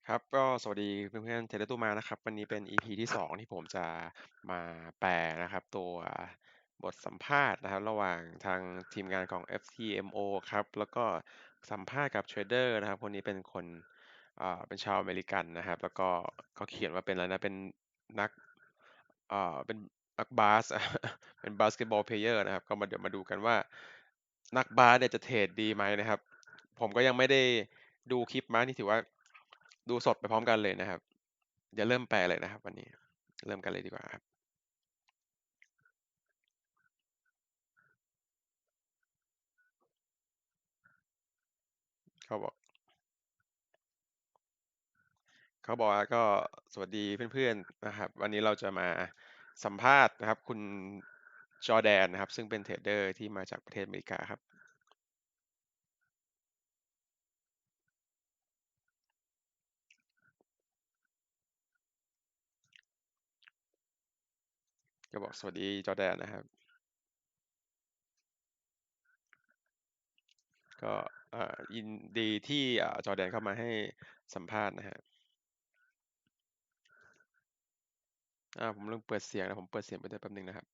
ครับก็สวัสดีเพื่อนๆเทเลตูมานะครับวันนี้เป็น EP ที่2ที่ผมจะมาแปลนะครับตัวบทสัมภาษณ์นะครับระหว่างทางทีมงานของ FTMO ครับแล้วก็สัมภาษณ์กับเทรดเดอร์นะครับคนนี้เป็นคนเป็นชาวอเมริกันนะครับแล้วก็เขาเขียนว่าเป็นอะไรนะเป็นนักเป็นนักบาสเป็นบาสเกตบอลเพลเยอร์นะครับก็เดี๋ยวมาดูกันว่านักบาสเนี่ยจะเทรดดีไหมนะครับ ผมก็ยังไม่ได้ดูคลิปมานี่ถือว่าดูสดไปพร้อมกันเลยนะครับอย่าเริ่มแปลเลยนะครับวันนี้เริ่มกันเลยดีกว่าครับเขาบอกเขาบอกว่าก็สวัสดีเพื่อนๆนะครับวันนี้เราจะมาสัมภาษณ์นะครับคุณจอร์แดนนะครับซึ่งเป็นเทรดเดอร์ที่มาจากประเทศอเมริกาครับก็บอกสวัสดีจอร์แดนนะครับก็ยินดีที่จอร์แดนเข้ามาให้สัมภาษณ์นะฮะผมเริ่มเปิดเสียงนะผมเปิดเสียงไปด้วยแป๊บนึงนะครับ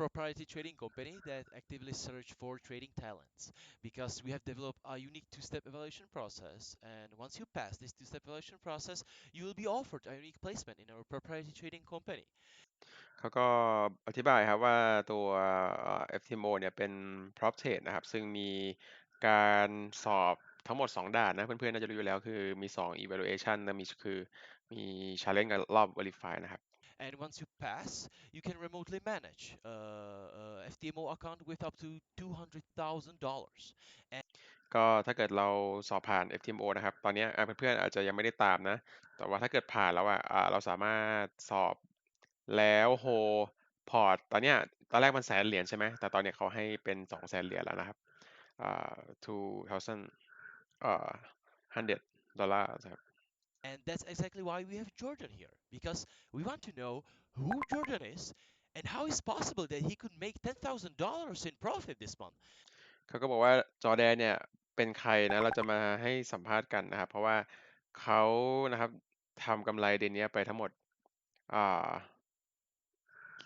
proprietary trading company that actively search for trading talents because we have developed a unique two-step evaluation process, and once you pass this two-step evaluation process you will be offered a unique placement in our proprietary trading company. เขาก็อธิบายครับว่าตัวFTMO เนี่ยเป็น prop trade นะครับซึ่งมีการสอบทั้งหมด2ด่านนะเพื่อนๆน่าจะรู้อยู่แล้วคือมี2 evaluation นะคือมี challenge กับรอบ verify นะครับ And once you pass you can remotely manage FTMO account with up to $200,000. ก็ถ้าเกิดเราสอบผ่าน FTMO นะครับตอนเนี้ยเพื่อนๆอาจจะยังไม่ได้ตามนะแต่ว่าถ้าเกิดผ่านแล้วเราสามารถสอบแล้วโฮพอร์ตตอนเนี้ยตอนแรกมัน100,000 เหรียญใช่ไหมแต่ตอนเนี้ยเขาให้เป็น200,000 เหรียญแล้วนะครับ2,000$100 ครับ And that's exactly why we have Jordan here, because we want to know who Jordan is and how it's possible that he could make $10,000 in profit this month. เขาก็บอกว่าจอร์แดนเนี่ยเป็นใครนะเราจะมาให้สัมภาษณ์กันนะครับเพราะว่าเขานะครับทำกำไรเดือนนี้ไปทั้งหมดอ่า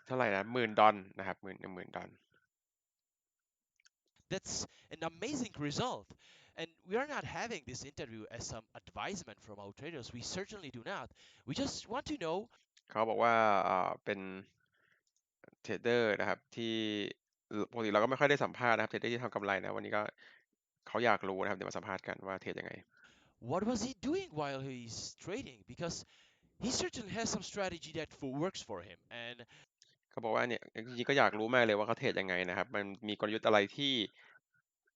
เท่าไหร่นะ10,000 ดอลนะครับ10,000 ดอล That's an amazing result. And we are not having this interview as some advisement from our traders. We certainly do not. We just want to know. เขาบอกว่าเป็นเทรดเดอร์นะครับที่ปกติเราก็ไม่ค่อยได้สัมภาษณ์นะครับเทรดเดอร์ที่ทำกำไรนะวันนี้ก็เขาอยากรู้นะครับเดี๋ยวมาสัมภาษณ์กันว่าเทรดยังไงWhat was he doing while he's trading? Because he certainly has some strategy that works for him. Andเขาบอกว่าเนี่ยจริงๆก็อยากรู้มากเลยว่าเขาเทรดยังไงนะครับมันมีกลยุทธ์อะไรที่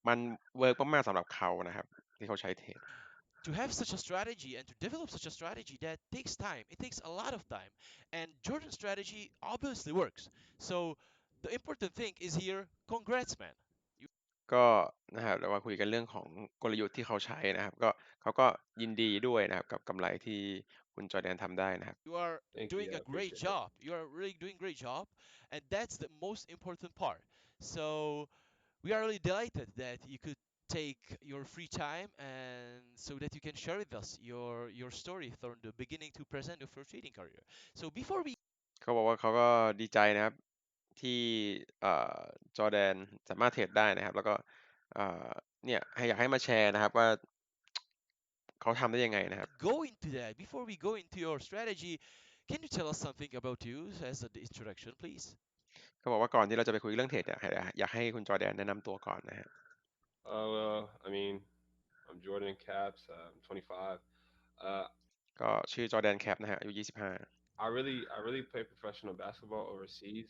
มันเวิร์กมากๆสำหรับเขานะครับที่เขาใช้เทรด to have such a strategy and to develop such a strategy, that takes time. It takes a lot of time. And Jordan's strategy obviously works. So the important thing is here, congrats, man. ก็นะครับเรามาคุยกันเรื่องของกลยุทธ์ที่เขาใช้นะครับก็เขาก็ยินดีด้วยนะครับกับกำไรที่คุณจอร์แดนทำได้นะครับYou are Thank doing you. I a great appreciate that. job. You are really doing a great job. And that's the most important part. So we are really delighted that you could take your free time and so that you can share with us your story from the beginning to present of your trading career. So before we เขาบอกว่าเขาก็ดีใจนะครับที่เอ่อจอร์แดนสามารถเทรดได้นะครับแล้วก็เอ่อเนี่ยอยากให้มาแชร์นะครับว่าเขาทำได้ยังไงนะครับgo into that, before we go into your strategy, can you tell us something about you as an introduction, please? เขาบอกว่าก่อนที่เราจะไปคุยเรื่องเทรดเนี่ยอยากให้คุณจอร์แดนแนะนำตัวก่อนนะฮะ I mean, I'm Jordan Caps. I'm 25. Uh, ก็ชื่อจอร์แดนแคปนะฮะอายุ25I really play professional basketball overseas,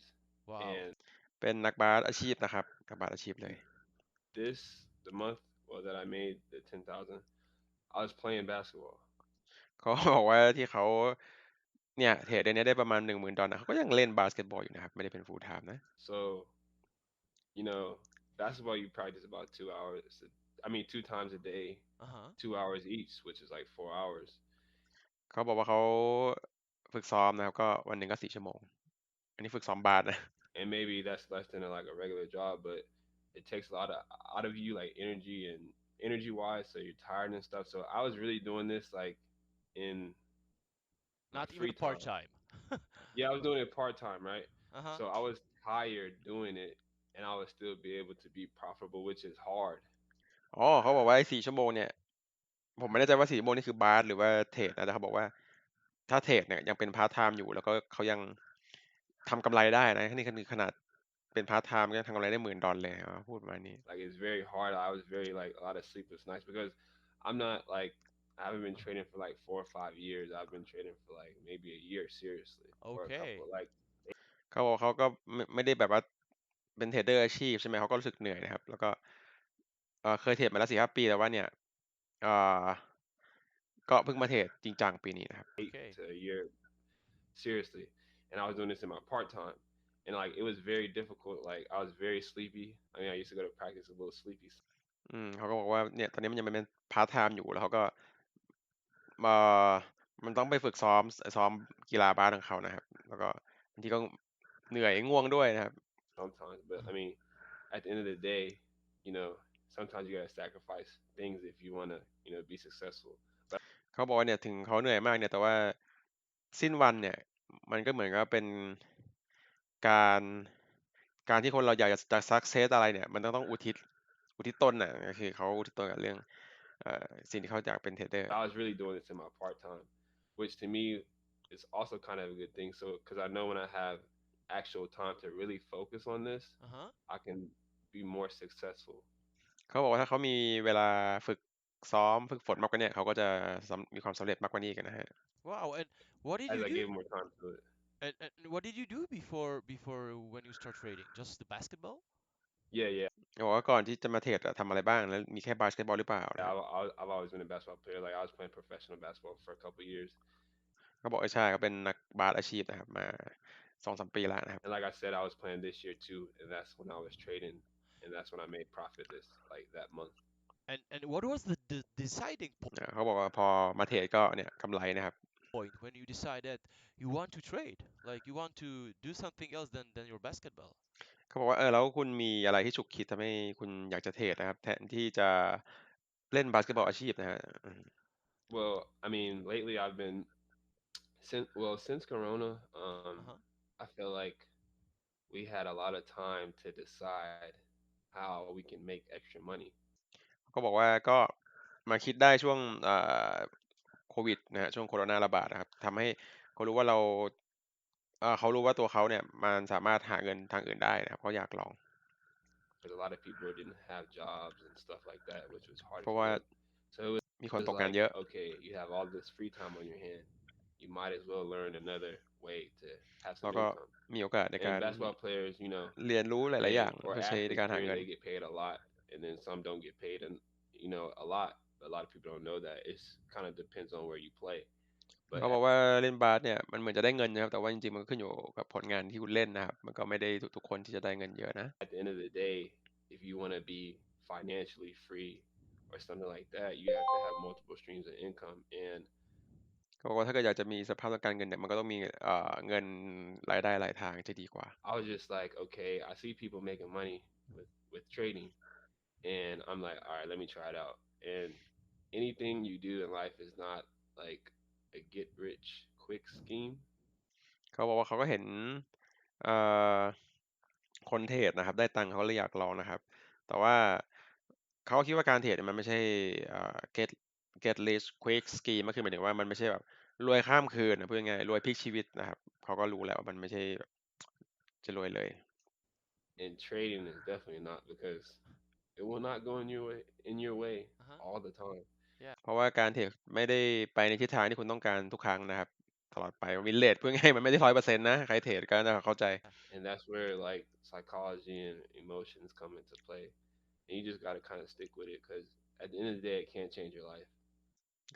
Wow. and เป็นนักบาสอาชีพนะครับนักบาสอาชีพเลย the month was that I made the 10,000. I was playing basketball, เขาบอกว่าที่เขาเนี่ยเทรดเดือนนี้ได้ประมาณ10,000 ดอลนะเขาก็ยังเล่นบาสเกตบอลอยู่นะครับไม่ได้เป็น full time นะ so you know, basketball you practice about 2 hours. I mean, 2 times a day, Uh-huh. 2 hours each, which is like 4 hours. เขาบอกว่าเขาฝึกซ้อมนะครับก็วันหนึ่งก็4 ชั่วโมงอันนี้ฝึกซ้อมบาสนะ And maybe that's less than like a regular job, but it takes a lot of out of you, like energy energy wise, so you're tired and stuff. So I was really doing this like in my Not even free part time. time. Yeah, I was doing it part time, right? Uh-huh. So I was tired doing it, and I would still be able to be profitable, which is hard. อ๋อเขาบอกว่าไอ้4 ชั่วโมงเนี่ยผมไม่แน่ใจว่า4 ชั่วโมงนี่คือบาสหรือว่าเทรดนะแต่เขาบอกว่าถ้าเทรดเนี่ยยังเป็นพาร์ทไทม์อยู่แล้วก็เขายังทำกำไรได้นะนี่คือขนาดเป็นพาร์ทไทม์ก็ยังทำกำไรได้$10,000เลยเขาพูดประมาณนี้ Like it's very hard. I was very like a lot of sleepless nights because I'm not like I haven't been trading for like 4 or 5 years. I've been trading for like maybe a year seriously, or a Okay. couple. Like เขาบอกเขาก็ไม่ได้แบบว่าเป็นเทรดเดอร์อาชีพใช่ไหมเขาก็รู้สึกเหนื่อยนะครับแล้วก็เคยเทรดมาแล้ว4-5 ปีแต่ว่าเนี่ยเอ่อก็เพิ่งมาเทรดจริงจังปีนี้นะครับ Okay. to a year seriously, and I was doing this in my part time, and like it was very difficult. Like I was very sleepy. I mean, I used to go to practice a little sleepy. เขาก็บอกว่าเนี่ยตอนนี้มันยังเป็นพาร์ทไทม์อยู่แล้วเขาก็เอ่อมันต้องไปฝึกซ้อมกีฬาบาสของเขานะครับแล้วก็บางทีก็เหนื่อยง่วงด้วยนะครับ sometimes, but I mean, at the end of the day, you know, sometimes you gotta sacrifice things if you wanna, be successful. เขาบอกว่าเนี่ยถึงเขาเหนื่อยมากเนี่ยแต่ว่าสิ้นวันเนี่ยมันก็เหมือนกับเป็นการการที่คนเราอยากจะสักเซสอะไรเนี่ยมันต้องอุทิศตนน่ะก็คือเขาอุทิศตนกับเรื่องสิ่งที่เขาอยากเป็นเทรดเดอร์ I was really doing this in my part time, which to me is also kind of a good thing. So, because I know when I have actual time to really focus on this, Uh-huh. I can be more successful เขาบอกว่าถ้าเขามีเวลาฝึกซ้อมฝึกฝนมากกว่าเนี้เขาก็จะมีความสำเร็จมากกว่านี้กันนะฮะ Wow. And what did as you I do? give more time to it. And what did you do before when you start trading? Just the basketball? Yeah. เขาบอกว่าก่อนที่จะมาเทรดอะทำอะไรบ้างแล้วมีแค่บาสเกตบอลหรือเปล่านะ Yeah, ครับ I've always been a basketball player. Like I was playing professional basketball for a couple years, เขาบอกว่าใช่เขาเป็นนักบาสอาชีพนะครับมา2-3 ปีแล้วนะครับ and like I said, I was playing this year too, and that's when I was trading, and that's when I made profit this like that month. And what was the deciding เขาบอกว่าพอมาเทรดก็เนี่ยกำไรนะครับ point when you decide that you want to trade? Like you want to do something else than your basketball? เขาบอกว่าแล้วคุณมีอะไรที่ฉุกคิดทำให้คุณอยากจะเทรดนะครับแทนที่จะเล่นบาสเกตบอลอาชีพนะฮะ Well, I mean, lately I've been since Corona, Uh-huh. I feel like we had a lot of time to decide how we can make extra money. เขาบอกว่าก็มาคิดได้ช่วงโควิดนะฮะช่วงโควิดระบาดนะครับทำให้เขารู้ว่าเขารู้ว่าตัวเขาเนี่ยมันสามารถหาเงินทางอื่นได้นะครับเขาอยากลอง Because a lot of people didn't have jobs and stuff like that, which was hard เพราะ for ว่า them. So it มีคน was ตกงาน like, เยอะ okay, you have all this free time on your hand. You might as well learn another way to have แล้ว some ก็ income. มีโอกาสใน And การ basketball players, เรียนรู้หลายๆอย่าง or เพื่อใช้ใน athletes การหา period, เงิน they get paid a lot, and then some don't get paid, and a lot. But a lot of people don't know that. It's kind of depends on where you play. But เขาบอกว่าเล่นบาสเนี่ยมันเหมือนจะได้เงินนะครับแต่ว่าจริงๆมันก็ขึ้นอยู่กับผลงานที่คุณเล่นนะครับมันก็ไม่ได้ทุกๆคนที่จะได้เงินเยอะนะ at the end of the day, if you want to be financially free or something like that, you have to have multiple streams of income. And เขาบอกว่าถ้าเกิดอยากจะมีสภาพทางการเงินเนี่ยมันก็ต้องมีเงินรายได้หลายทางจะดีกว่า I was just like, okay, I see people making money with trading, and I'm like, all right, let me try it out. And anything you do in life is not like a get rich quick scheme. เขาบอกว่าเขาก็เห็นเอ่อคนเทรดนะครับได้ตังค์เขาเลยอยากลองนะครับแต่ว่าเขาคิดว่าการเทรดเนี่ยมันไม่ใช่get rich quick scheme ก็คือหมายถึงว่ามันไม่ใช่แบบรวยข้ามคืนนะพูดง่ายๆรวยพลิกชีวิตนะครับเขาก็รู้แล้วว่ามันไม่ใช่แบบจะรวยเลย And trading is definitely not because it will not go in your way Uh-huh. all the time. เพราะว่าการเทรดไม่ได้ไปในทิศทางที่คุณต้องการทุกครั้งนะครับตลอดไปวินเลทพูดง่ายๆมันไม่ได้100%นะใครเทรดก็จะเข้าใจ And that's where like psychology and emotions come into play. And you just got to kind of stick with it because at the end of the day, it can't change your life.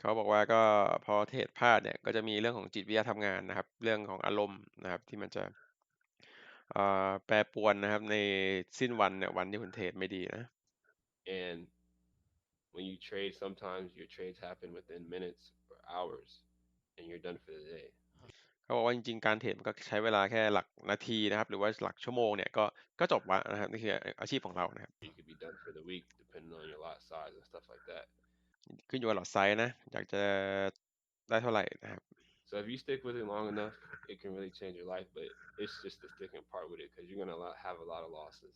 เขาบอกว่าก็พอเทรดพลาดเนี่ยก็จะมีเรื่องของจิตวิทยาทำงานนะครับเรื่องของอารมณ์นะครับที่มันจะแปรปรวนนะครับในสิ้นวันเนี่ยวันที่คุณเทรดไม่ดีนะ And when you trade, sometimes your trades happen within minutes or hours, and you're done for the day. เขาบอกว่าจริงๆการเทรดมันก็ใช้เวลาแค่หลักนาทีนะครับหรือว่าหลักชั่วโมงเนี่ยก็จบละนะครับนี่คืออาชีพของเรานะครับ You could be done for the week, depending on your lot size and stuff like that. ขึ้นอยู่กับหลอดไซส์นะอยากจะได้เท่าไหร่นะครับ So if you stick with it long enough, it can really change your life. But it's just the sticking part with it because you're gonna have a lot of losses.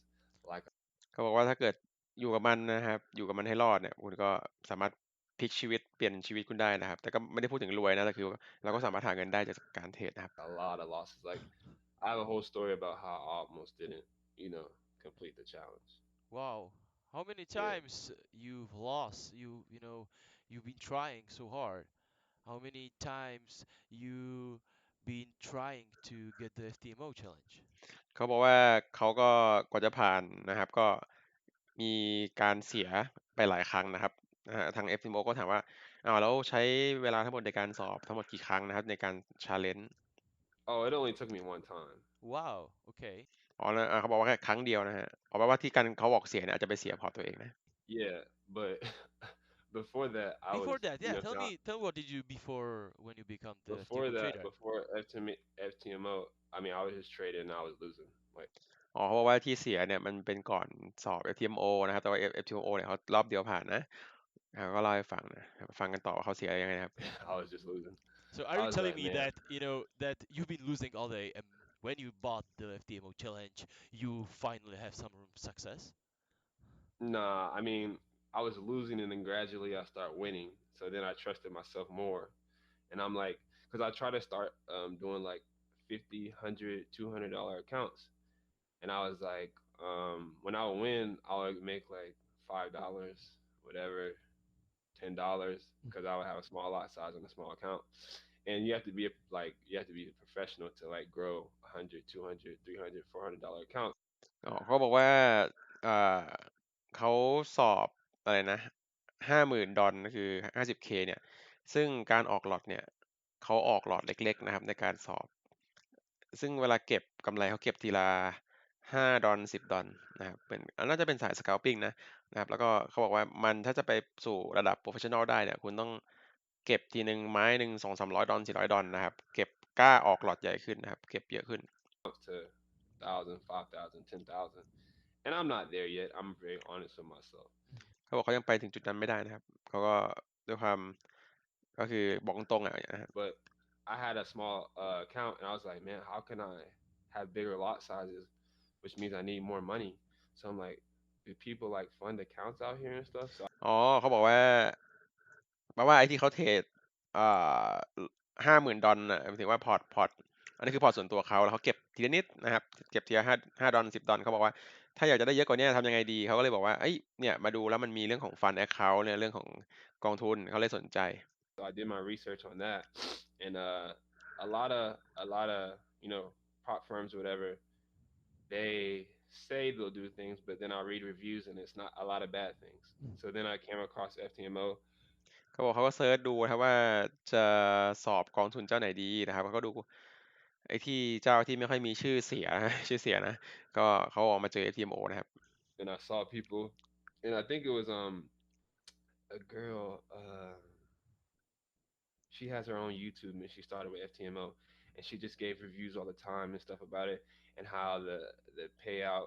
Like เขาบอกว่าถ้าเกิดอยู่กับมันนะครับอยู่กับมันให้รอดเนี่ยคุณก็สามารถพลิกชีวิตเปลี่ยนชีวิตคุณได้นะครับแต่ก็ไม่ได้พูดถึงรวยนะแต่คือเราก็สามารถหาเงินได้จากการเทรดนะครับ a lot of losses. Like I have a whole story about how I almost didn't, complete the challenge. Wow. How many Yeah. times you've lost? You've been trying so hard. How many times you been trying to get the FTMO challenge? เขาบอกว่าเขาก็กว่าจะผ่านนะครับก็มีการเสียไปหลายครั้งนะครับทาง FTMO ก็ถามว่าแล้วใช้เวลาทั้งหมดในการสอบทั้งหมดกี่ครั้งนะครับในการ challenge Oh, it only took me one time. Wow. Okay. อ๋อแล้วเขาบอกว่าแค่ครั้งเดียวนะฮะเอาแปลว่าที่กันเขาบอกเสียเนี่ยอาจจะไปเสียพอร์ตตัวเองนะ Yeah, but before that, I was, Before that, yeah. Tell trying. me, tell me what did you before when you become the Before FTMO that, trader? before FTMO, I mean, I was just trading and I was losing. Like อ๋อเขาบอกว่าที่เสียเนี่ยมันเป็นก่อนสอบ FTMO นะครับแต่ว่า FTMO เนี่ยเขารอบเดียวผ่านนะก็เล่าให้ฟังนะฟังกันต่อว่าเขาเสียยังไงนะครับ I was just losing. So are I you was telling like, me man, that that you've been losing all day, and when you bought the FTMO challenge, you finally have some success? nah. I mean, I was losing and then gradually I start winning. So then I trusted myself more, and I'm like, because I try to start doing like 50, 100, $200 accounts, and I was like, when I would win, I would make like $5, whatever, $10, because I would have a small lot size on a small account. And you have to be a professional to like grow 100, 200, 300, $400 accounts. อ๋อเขาบอกว่าอ่าเขาสอบอะไรนะ$50,000ก็คือ50K เนี่ยซึ่งการออกหลอตเนี่ยเขาออกหลอตเล็กๆนะครับในการสอบซึ่งเวลาเก็บกำไรเขาเก็บทีละ$5 $10นะครับเป็นน่าจะเป็นสายส c า l ปิ้งนะครับแล้วก็เขาบอกว่ามันถ้าจะไปสู่ระดับโปรเฟชชั่นอลได้เนี่ยคุณต้องเก็บทีหนึ่งไม้หนึ่ง$200-300$400นะครับเก็บกล้าออกหลอตใหญ่ขึ้นนะครับเก็บเยอะขึ้น To 1,000, 5,000, 10,000. And I'm not there yet. I'm very honest with myself. เขาบอกเขายังไปถึงจุดนั้นไม่ได้นะครับเขาก็ด้วยความก็คือบอกตรงๆนะครับ But I had a small account, and I was like, man, how can I have bigger lot sizes, which means I need more money. So I'm like, do people like fund accounts out here and stuff? So อ๋อเขาบอกว่าแปลว่าไอ้ที่เขาเทรดอ่า$50,000หมายถึงว่าพอร์ตอันนี้คือพอร์ตส่วนตัวเขาแล้วเขาเก็บทีละนิดนะครับเก็บทีละ$5 $10เขาบอกว่าถ้าอยากจะได้เยอะกว่านี้ทำยังไงดีเขาก็เลยบอกว่าเอ้ยเนี่ยมาดูแล้วมันมีเรื่องของฟันแอคเคาท์เนี่ยเรื่องของกองทุนเขาเลยสนใจ I did my research on that, and a lot of prop firms or whatever, they say they'll do things, but then I read reviews and it's not a lot of bad things. So then I came across FTMO. เขาบอกเขาก็เซิร์ชดูนะครับว่าจะสอบกองทุนเจ้าไหนดีนะครับเขาก็ดูไอ้ที่เจ้าที่ไม่ค่อยมีชื่อเสียชื่อเสียนะก็เขาออกมาเจอ FTMO นะครับ And I saw people, and I think it was a girl. She has her own YouTube, and she started with FTMO, and she just gave reviews all the time and stuff about it, and how the payout,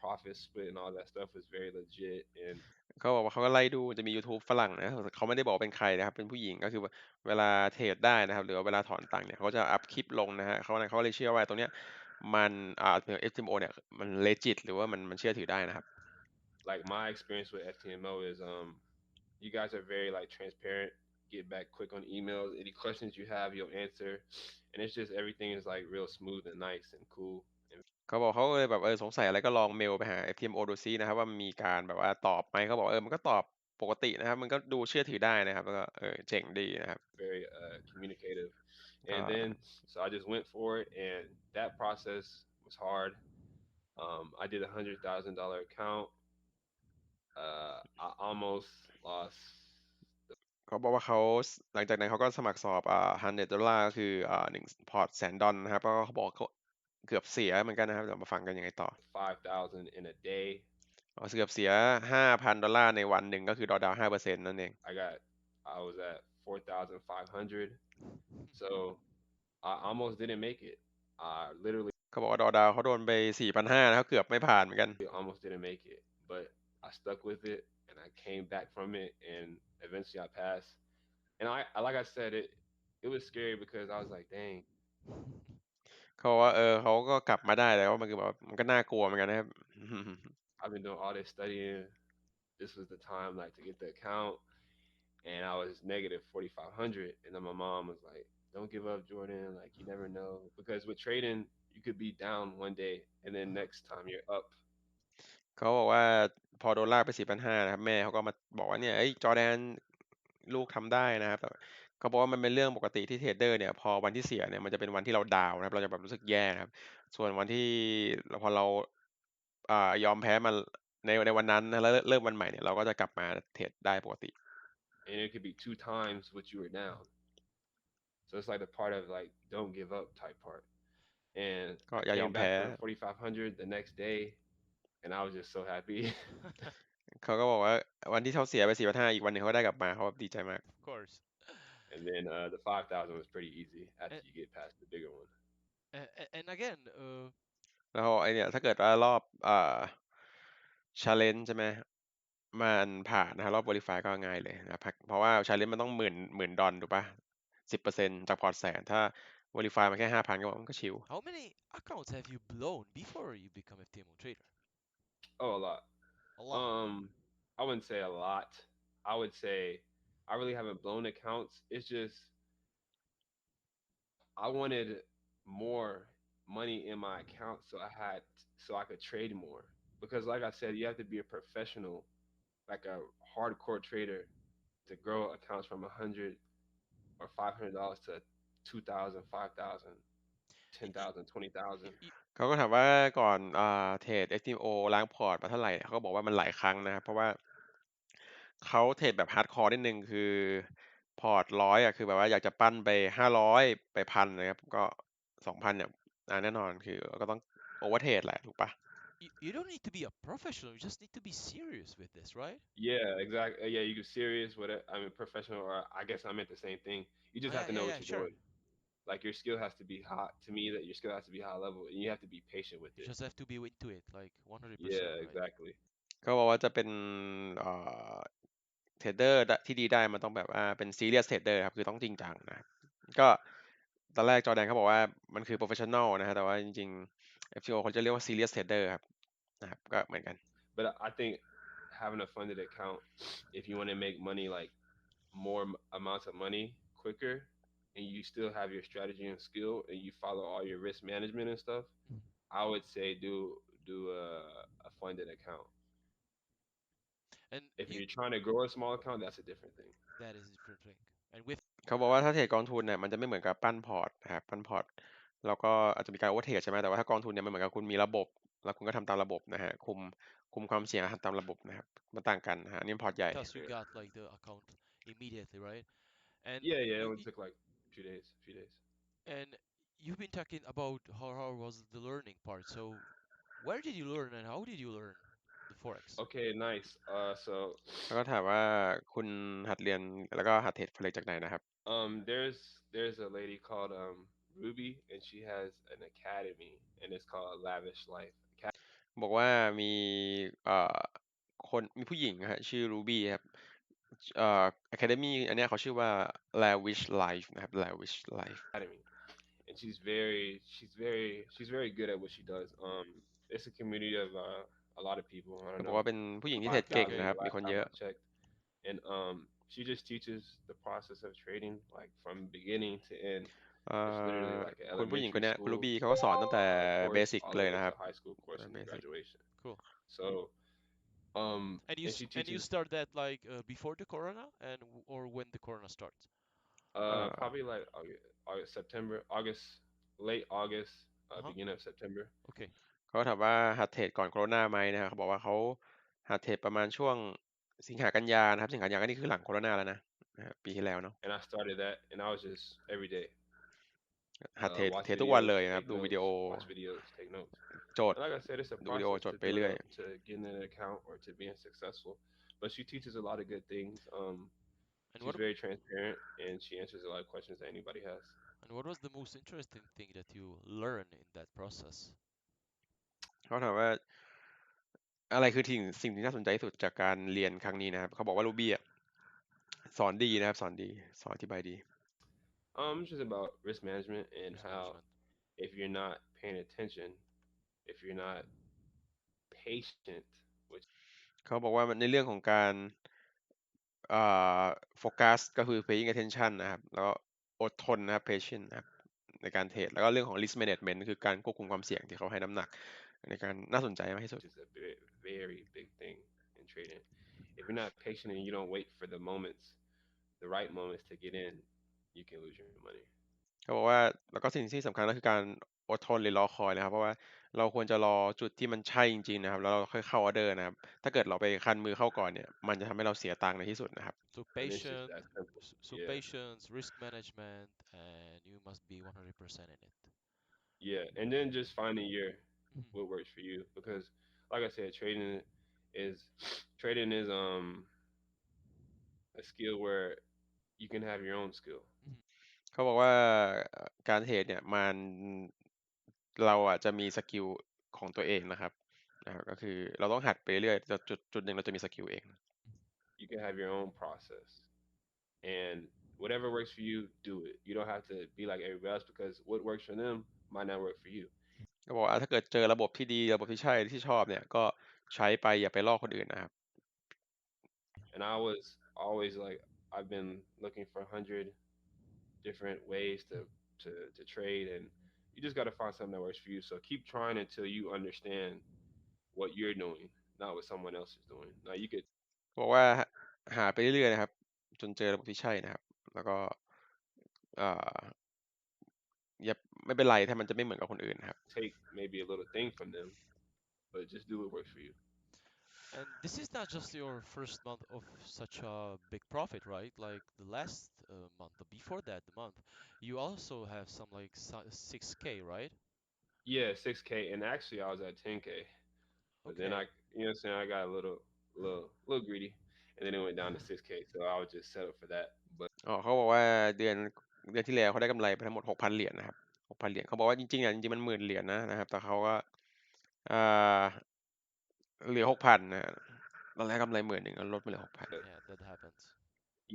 profit split, and all that stuff was very legit. And เขาบอกว่าเขาก็ไล่ดูจะมี YouTube ฝรั่งนะเขาไม่ได้บอกเป็นใครนะครับเป็นผู้หญิงก็คือเวลาเทรดได้นะครับหรือว่าเวลาถอนตังค์เนี่ยเขาจะอัพคลิปลงนะฮะเขาเลยเชื่อว่าตรงเนี้ยมันFTMO เนี่ยมัน legit หรือว่ามันเชื่อถือได้นะครับ like my experience with FTMO is you guys are very like transparent, get back quick on emails, any questions you have you'll answer, and it's just everything is like real smooth and nice and cool. And เขาบอกเขาเลยแบบสงสัยอะไรก็ลองเมลไปหา FTMO ดูซินะครับว่ามีการแบบว่าตอบไหมเขาบอกมันก็ตอบปกตินะครับมันก็ดูเชื่อถือได้นะครับแล้วก็เจ๋งดีนะครับ very communicative. ก็ And then so I just went for it, and that process was hard. I did $100,000 account. I almost lost. เขาบอกว่าเขาหลังจากนั้นเขาก็สมัครสอบ$100ก็คือ1พอร์ต$100,000นะครับก็เขาบอกเขาเกือบเสียเหมือนกันนะครับเดี๋ยวมาฟังกันยังไงต่อ 5,000 in a day. เกือบเสีย$5,000ในวันหนึ่งก็คือดาว5%นั่นเอง I was at 4,500. So I almost didn't make it. I literally เขาบอกว่าดาวเขาโดนไป4,500นะครับเกือบไม่ผ่านเหมือนกัน almost didn't make it. But I stuck with it and I came back from it and eventually I passed. And like I said, it was scary because I was like, dang, เขาบอกว่าเขาก็กลับมาได้แต่ว่ามันคือแบบมันก็น่ากลัวเหมือนกันนะครับ I've been doing all this studying. This was the time like to get the account, and I was negative 4,500. And then my mom was like, "Don't give up, Jordan. Like you never know because with trading, you could be down one day and then next time you're up." เขาบอกว่าพอโดนลากไป4,500นะครับแม่เขาก็มาบอกว่าเนี่ยเอ้ยจอร์แดนลูกทำได้นะครับแต่เขาบอกว่ามันเป็นเรื่องปกติที่เทรดเดอร์เนี่ยพอวันที่เสียเนี่ยมันจะเป็นวันที่เราดาวน์นะครับเราจะแบบรู้สึกแย่นะครับส่วนวันที่พอเรายอมแพ้มันในวันนั้นนะแล้วเริ่มวันใหม่เนี่ยเราก็จะกลับมาเทรดได้ปกติ And it could be 2 times what you were down. So it's like the part of like don't give up type part. And ก็ I อย่ายอ came มแพ้ back from 4,500 the next day, and I was just so happy. เขาก็บอกว่าวันที่เขาเสียไป4,500อีกวันหนึ่งเขาก็ได้กลับมาเขาดีใจมาก Of course. And then the 5,000 was pretty easy after And, you get past the bigger one. and again, แล้วไอเนี่ยถ้าเกิดว่ารอบchallenge ใช่ไหมมันผ่านนะครับรอบ verify ก็ง่ายเลยนะครับเพราะว่า challenge มันต้องหมื่นดอลถูกปะ10%จากพอร์ตแสนถ้า verify มาแค่5,000ก็มันก็ชิล how many accounts have you blown before you become a FTMO trader? Oh, a lot. A lot. I wouldn't say a lot. I would say I really haven't blown accounts. It's just I wanted more money in my account so I could trade more. Because like I said, you have to be a professional, like a hardcore trader to grow accounts from 100 or $500 to 2,000, 5,000, 10,000, 20,000. เขาก็ถามว่าก่อนเทรด FTMO ล้างพอร์ตมาเท่าไหร่เขาก็บอกว่ามันหลายครั้งนะครับเพราะว่าเขาเทรดแบบฮาร์ดคอร์นิดนึงคือพอร์ตร้อยคือแบบว่าอยากจะปั้นไป500ไป1,000นะครับก็2,000เนี่ยแน่นอนคือก็ต้องโอเวอร์เทรดแหละถูกปะ You don't need to be a professional. You just need to be serious with this, right? Yeah, exactly. Yeah, you get serious with it. I mean, professional, or I guess I meant the same thing. You just have to know what you're Sure. doing. Like your skill has to be high. To me, that your skill has to be high level, and you have to be patient with You it. just have to be into it, like 100%, Yeah, right? exactly. ก็บอกว่าจะเป็นเอ่อเทรดเดอร์ที่ดีได้มันต้องแบบว่าเป็นซีเรียสเทรดเดอร์ครับคือต้องจริงจังนะครับก็ตอนแรกจอร์แดนเขาบอกว่ามันคือโปรเฟชชั่นอลนะฮะแต่ว่าจริงๆ FTO เขาจะเรียกว่าซีเรียสเทรดเดอร์ครับนะครับก็เหมือนกัน But I think having a funded account, if you want to make money, like more amounts of money quicker, and you still have your strategy and skill, and you follow all your risk management and stuff, I would say do a funded account. And If you're trying to grow a small account, that's a different thing. that is a different thing. And with เขาบอกว่าถ้าเทรดกองทุนเนี่ยมันจะไม่เหมือนกับปั้นพอร์ตนะครับปั้นพอร์ตแล้วก็อาจจะมีการโอเวอร์เทรดใช่ไหมแต่ว่าถ้ากองทุนเนี่ยมันเหมือนกับคุณมีระบบแล้วคุณก็ทำตามระบบนะฮะคุมความเสี่ยงทำตามระบบนะครับมันต่างกันนะฮะอันนี่พอร์ตใหญ่ because you got like the account immediately, right? And Yeah, it only took like a few days. and you've been talking about how was the learning part. So where did you learn and how did you learn the Forex? Okay, nice. So แล้วก็ถามว่าคุณหัดเรียนแล้วก็หัดเทรด Forex จากไหนนะครับ there's a lady called Ruby, and she has an academy, and it's called Lavish Life. บอกว่ามีเอ่อมีผู้หญิงนะฮะชื่อ Ruby ครับAcademy อันเนี้ยเขาชื่อว่า Lavish Life นะครับ Lavish Life Academy, and she's very good at what she does. It's a community of a lot of people. I เขา don't บอก know, ว่าเป็นผู้หญิงที่เทรดเก่ง 5,000 นะครับ the มี last คน time เยอะ I checked, and she just teaches the process of trading like from beginning to end. เอ่ It's literally อ like an คุณผู้หญิงคน elementary เนี้ยคุณ school รูบี้เขาก็สอนตั้งแต่เบ course สิก all เล the ย way นะค to รับ high school course and เบ then สิก graduation. Cool. So And and she you teaches start that like before the corona or when the corona starts? probably like August, late August, beginning of September. Okay. เขาก็ถามว่าหัดเทรดก่อนโควิดไหมนะครับเขาบอกว่าเขาหัดเทรดประมาณช่วงสิงหากันยานะครับสิงหากันยาก็นี่คือหลังโควิดแล้วนะครับปีที่แล้วเนาะ And I started that, and I was just every day หัดเทรด watch ทุกวัน videos, เลยนะครับ take ดูวิ notes, ดีโอ watch videos, take notes. โจท And ย์ like I said, it's a ดูวิดีโอ process โจท to ย์ไป build เรื่อย up to getting an account or to being successful. But she teaches a lot of good things. And She's very transparent, and she answers a lot of questions that anybody has. and what was the most interesting thing that you learned in that process? เขาถามว่า อะไรคือสิ่งที่น่าสนใจที่สุดจากการเรียนครั้งนี้นะครับเขาบอกว่ารูบี้สอนดีนะครับสอนดีสอนอธิบายดี It's just about risk management and Risk how management. if you're not paying attention, if you're not patient, which เขาบอกว่าในเรื่องของการเอ่โฟกัสก็คือ paying attention นะครับแล้วก็อดทนนะครับ patient นะครับในการเทรดแล้วก็เรื่องของ risk management คือการควบคุมความเสี่ยงที่เขาให้น้ำหนักในการน่าสนใจมากที่สุด is a very big thing in trading. If you're not patient and you don't wait for the right moments to get in, you can lose your money. เขาบอกว่าแล้วก็สิ่งที่สำคัญก็คือการอดทนหรือรอคอยนะครับเพราะว่าเราควรจะรอจุดที่มันใช่จริงๆนะครับแล้วเราค่อยเข้าออเดอร์นะครับถ้าเกิดเราไปคันมือเข้าก่อนเนี่ยมันจะทำให้เราเสียตังค์ในที่สุดนะครับ So And it's just patient, that simple. so Yeah. patience, risk management, and you must be 100% in it. Yeah. And then just finding Mhm. what works for you because like I said, is trading is a skill where you can have your own skill. เขาบอกว่าการเทรดเนี่ยเราอ่ะจะมีสกิลของตัวเองนะครับก็คือเราต้องหัดไปเรื่อยๆจุดหนึ่งเราจะมีสกิลเอง You can have your own process. And whatever works for you, do it. You don't have to be like everybody else because what works for them might not work for you. ก็บอกว่าถ้าเกิดเจอระบบที่ดีระบบที่ใช่ที่ชอบเนี่ยก็ใช้ไปอย่าไปลอกคนอื่นนะครับ And I was always like, I've been looking for 100 different ways to trade, and you just got to find something that works for you. So keep trying until you understand what you're doing, not what someone else is doing. Now you could บอกว่าหาไปเรื่อยๆนะครับจนเจอระบบที่ใช่นะครับแล้วก็เอ่ออย่าไม่เป็นไรถ้ามันจะไม่เหมือนกับคนอื่นนะครับ take maybe a little thing from them, but just do what works for you. And this is not just your first month of such a big profit, right? Like the last month, the before that, the month, you also have some like 6K, right? Yeah, 6K, and actually I was at 10K, but then Okay. you know what I'm saying, I got a little greedy, and then it went down to 6K, so I would just settle for that. But อ๋อเขาบอกว่าเดือนที่แล้วเขาได้กำไรไปทั้งหมด6,000เหรียญนะครับ6,000เหรียญเขาบอกว่าจริงๆอ่ะจริงๆมัน10,000 เหรียญนะครับแต่เขาก็อ่าเหลือ6,000นะตอนแรกกำไร10,000แล้วลดมาเหลือ6,000 Yeah, that happens.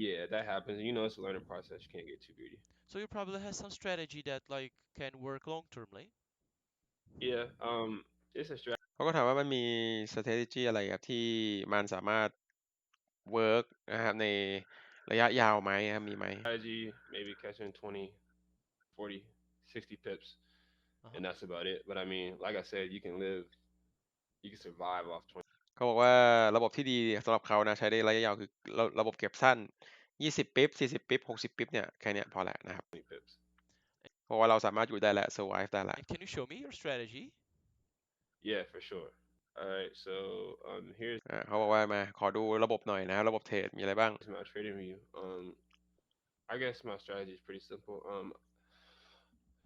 yeah, that happens. You know, it's a learning process. You can't get too greedy. So you probably have some strategy that like can work long termly. Yeah, it's a เขาก็ถามว่ามันมี strategy อะไรครับที่มันสามารถเวิร์กนะครับในระยะยาวไหมครับมีไหม strategy, maybe catching 20, 40, 60 pips, Uh-huh. and that's about it. But I mean, like I said, you can survive off 20เขาบอกว่าระบบที่ดีสำหรับเขานะใช้ได้ระยะยาวคือระบบเก็บสั้น20ปิ๊บ40ปิ๊บ60ปิ๊บเนี่ยแค่เนี้ยพอแหละนะครับ pips. เพราะว่าเราสามารถอยู่ได้และ survive ได้ละ And can you show me your strategy? Yeah, for sure. All right, so here's เขาบอกว่ามาขอดูระบบหน่อยนะครับระบบเทรดมีอะไรบ้าง my trading view. I guess my strategy is pretty simple.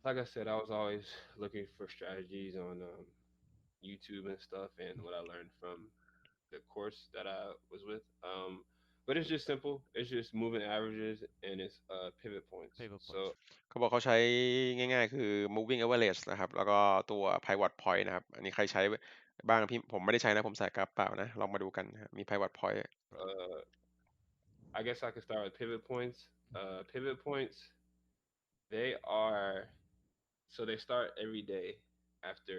Like I said, I was always looking for strategies on YouTube and stuff, and what I learned from the course that I was with. But it's just simple. It's just moving averages and it's pivot points. Pivot So points. เขาบอกเขาใช้ง่ายๆคือ moving average นะครับแล้วก็ตัว pivot point นะครับอันนี้ใครใช้บ้างพี่ผมไม่ได้ใช้นะผมใส่กราฟเปล่านะลองมาดูกันนะครับมี pivot point I guess I could start with pivot points. Pivot points, they are so they start every day after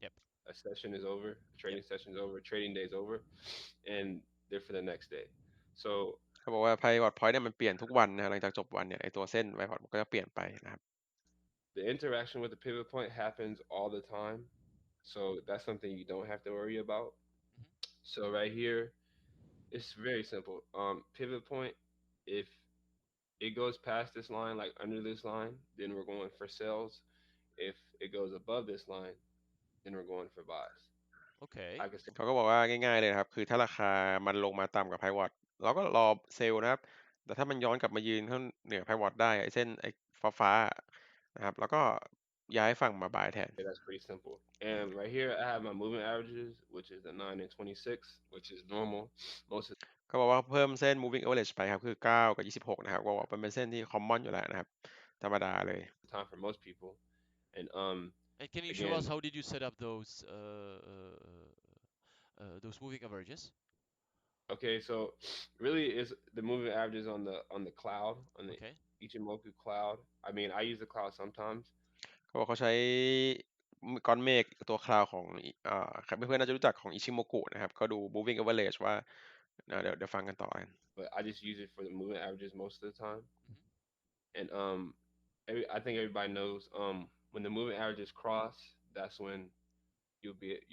Yep. a session is over, a trading session is over, trading day is over, and they're for the next day. So เขาบอกว่า pivot point เนี่ยมันเปลี่ยนทุกวันนะหลังจากจบวันเนี่ยไอตัวเส้น pivot มันก็จะเปลี่ยนไปนะครับ the interaction with the pivot point happens all the time. So that's something you don't have to worry about. Mhm. So right here, it's very simple. Pivot point, if it goes past this line, like under this line, then we're going for sells. If it goes above this line, then we're going for buys. Okay. I can say เขาก็บอกว่าง่ายๆเลยนะครับคือถ้าราคามันลงมาต่ำกว่า pivot เราก็รอเซลล์นะครับแต่ถ้ามันย้อนกลับมายืนข้างเหนือ pivot ได้ไอ้เส้นไอ้ฟ้าๆนะครับแล้วก็ย้ายฝั่งมา buy แทน that's pretty simple. And right here, I have my moving averages, which is the 9 and 26, which is normal. Most of เขาบอกว่าเพิ่มเส้น moving average ไปครับคือ9กับ26นะครับก็บอกว่ามันเป็นเส้นที่ common อยู่แล้วนะครับธรรมดาเลย the time for most people. And And can you show again, us how did you set up those those moving averages? Okay, so really is the moving averages on the cloud on the Okay. Ichimoku cloud. I mean, I use the cloud sometimes. เขาบอกเขาใช้ก้อนเมฆตัวคลาวของครับเพื่อนๆน่าจะรู้จักของอิชิโมกุนะครับก็ดู moving average ว่าเดี๋ยวฟังกันต่อกัน But I just use it for the moving averages most of the time. Mhm. And I think everybody knows when the moving averages cross, that's when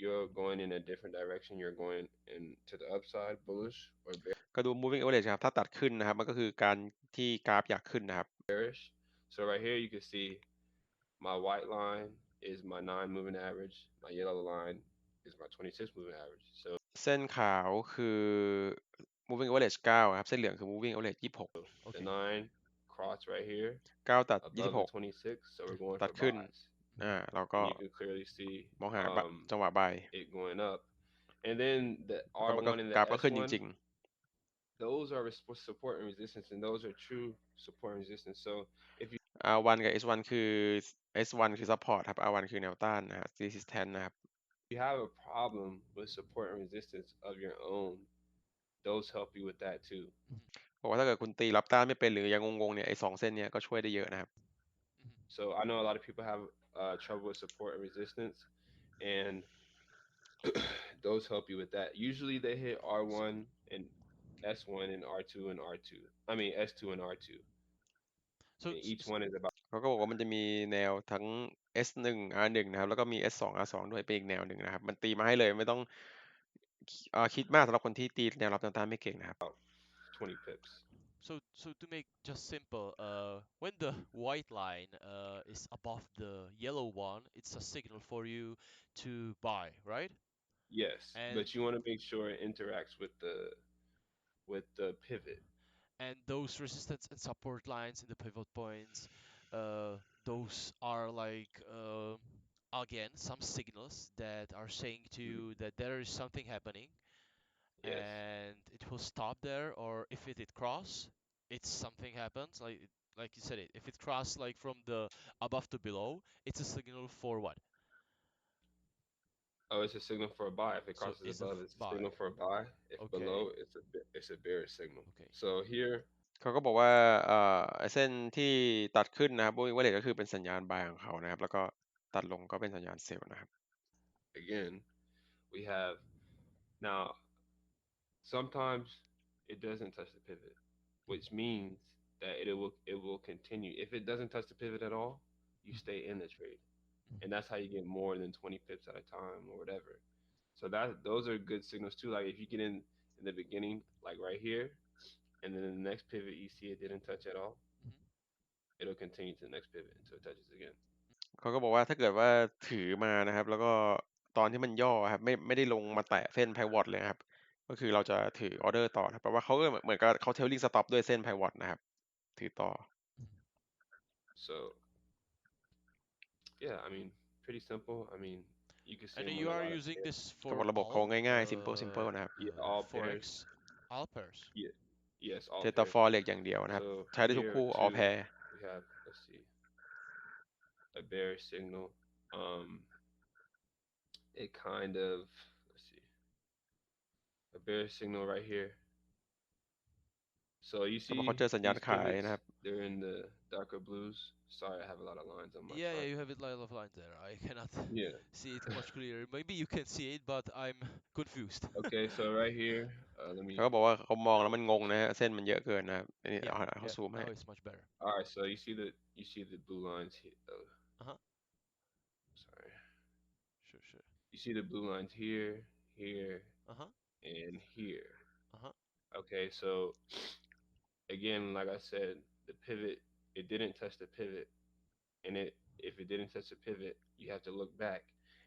you're going in a different direction. You're going in to the upside, bullish or ก็ดู moving average ครับถ้าตัดขึ้นนะครับมันก็คือการที่กราฟอยากขึ้นนะครับ bearish. So right here you can see my white line is my 9 moving average. My yellow line is my 26 moving average. So เส้นขาวคือ moving average 9ครับเส้นเหลืองคือ moving average 26 the Okay. 9 cross right here 9ตัด above the 26 26. So we're going ตัด for ขึ้น buys. เราก็ And you can clearly see มองหาจังหวะ buy it going up. And then the แล้วก็มันก็ R1 and ก the ราฟก็ขึ้นจ S1, ริง those are support and resistance, and those are true support and resistance. So if you ๆ R1 กับ S1 คือ S1 คือ support ครับ R1 คือแนวต้านนะครับ resistance นะครับ have a problem with support and resistance of your own, those help you with that too. บอกว่าถ้าเกิดคุณตีรับต้านไม่เป็นหรือยังงงๆเนี่ยไอ้สองเส้นเนี้ยก็ช่วยได้เยอะนะครับ Mhm. So I know a lot of people have trouble with support and resistance, and those help you with that. Usually they hit R1 and S1 and R2 and R2. I mean S2 and R2. So And each one is about เขาก็บอกว่ามันจะมีแนวทั้ง S1 R1 นะครับแล้วก็มี S2 R2 ด้วยเป็นอีกแนวหนึ่งนะครับมันตีมาให้เลยไม่ต้องคิดมากสำหรับคนที่ตีแนวรับแนวต้านไม่เก่งนะครับ 20 pips. so to make just simple, when the white line is above the yellow one, it's a signal for you to buy, right? Yes, And but you want to make sure it interacts with the pivot. and those resistance and support lines in the pivot points, those are like again some signals that are saying to you that there is something happening, Yes. and it will stop there, or if it cross, it's something happens like you said it. If it cross like from the above to below, it's a signal for what? Oh, it's a signal for a buy. If it So crosses it's a above, it's a buy. signal for a buy. If below, Okay. it's a bearish signal. Okay. So here, เขาก็บอกว่าไอ้เส้นที่ตัดขึ้นนะครับ moving average ก็คือเป็นสัญญาณ buy ของเขานะครับแล้วก็ตัดลงก็เป็นสัญญาณ sell นะครับ again, we have now sometimes it doesn't touch the pivot, which means that it will continue. If it doesn't touch the pivot at all, you stay in the trade. And that's how you get more than 20 pips at a time or whatever. So those are good signals too. Like if you get in the beginning, like right here, and then in the next pivot you see it didn't touch at all, it'll continue to the next pivot until it touches again. เขาก็บอกว่าถ้าเกิดว่าถือมานะครับแล้วก็ตอนที่มันย่อครับไม่ได้ลงมาแตะเส้น pivot เลยครับก็คือเราจะถือออเดอร์ต่อครับแปลว่าเขาก็เหมือนกับเขา trailing stop ด้วยเส้น pivot นะครับถือต่อ So yeah, I mean pretty simple. I mean you can see And them on you a are lot of using this ก็บอก for ระบบเขา all ง่ายๆ simple นะครับ yeah, all Forex, pairs. all pairs. Yeah. Yes, all เทรดต่อ pairs. forex อย่างเดียวนะครับ So ใช้ได้ทุก here คู่ all too pair we have let's see a bearish signal. It kind of let's see a bearish signal right here. So you เขาบอกเขา see เจอสัญญาณ these ขาย pivots, นะครับ they're in the darker blues. Sorry, I have a lot of lines on my Yeah, chart. you have a lot of lines there. I cannot Yeah. see it much clearer. Maybe you can see it, but I'm confused. Okay, so right here, let me. เขาก็บอกว่าเขามองแล้วมันงงนะฮะเส้นมันเยอะเกินนะครับอันนี้ Yeah, เขา yeah, ซูมให้ now it's much better. All right, so you see the blue lines here. Uh-huh. Sorry. Sure. You see the blue lines here, here, Uh-huh. and here. Uh-huh. Okay, so again, like I said, the pivot, it didn't touch the pivot, and if it didn't touch the pivot, you have to look back,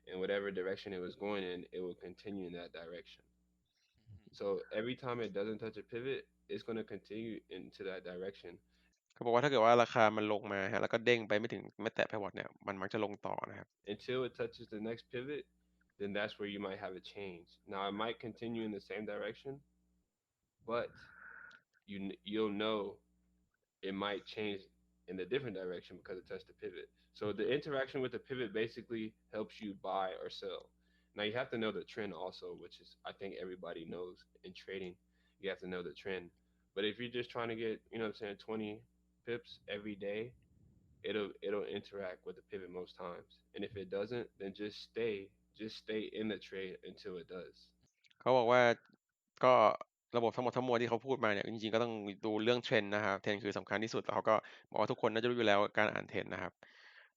and whatever direction it was going in, it will continue in that direction. So every time it doesn't touch a pivot, it's going to continue into that direction เขาบอกว่าถ้าเกิดว่าราคามันลงมาฮะแล้วก็เด้งไปไม่แตะ pivot เนี่ยมันมักจะลงต่อนะครับ until it touches the next pivot. Then that's where you might have a change. Now it might continue in the same direction, but you'll know it might change in a different direction because it touched the pivot. So the interaction with the pivot basically helps you buy or sell. Now you have to know the trend also, which is I think everybody knows in trading. You have to know the trend. But if you're just trying to get, you know what I'm saying, 20 pips every day, it'll interact with the pivot most times. And if it doesn't, then just stay in the trade until it does. เขาบอกว่าก็ระบบทั้งหมดทั้งมวลที่เขาพูดมาเนี่ยจริงๆก็ต้องดูเรื่องเทรนด์นะครับเทรนด์คือสำคัญที่สุดแล้วเขาก็บอกว่าทุกคนน่าจะรู้อยู่แล้วการอ่านเทรนด์นะครับ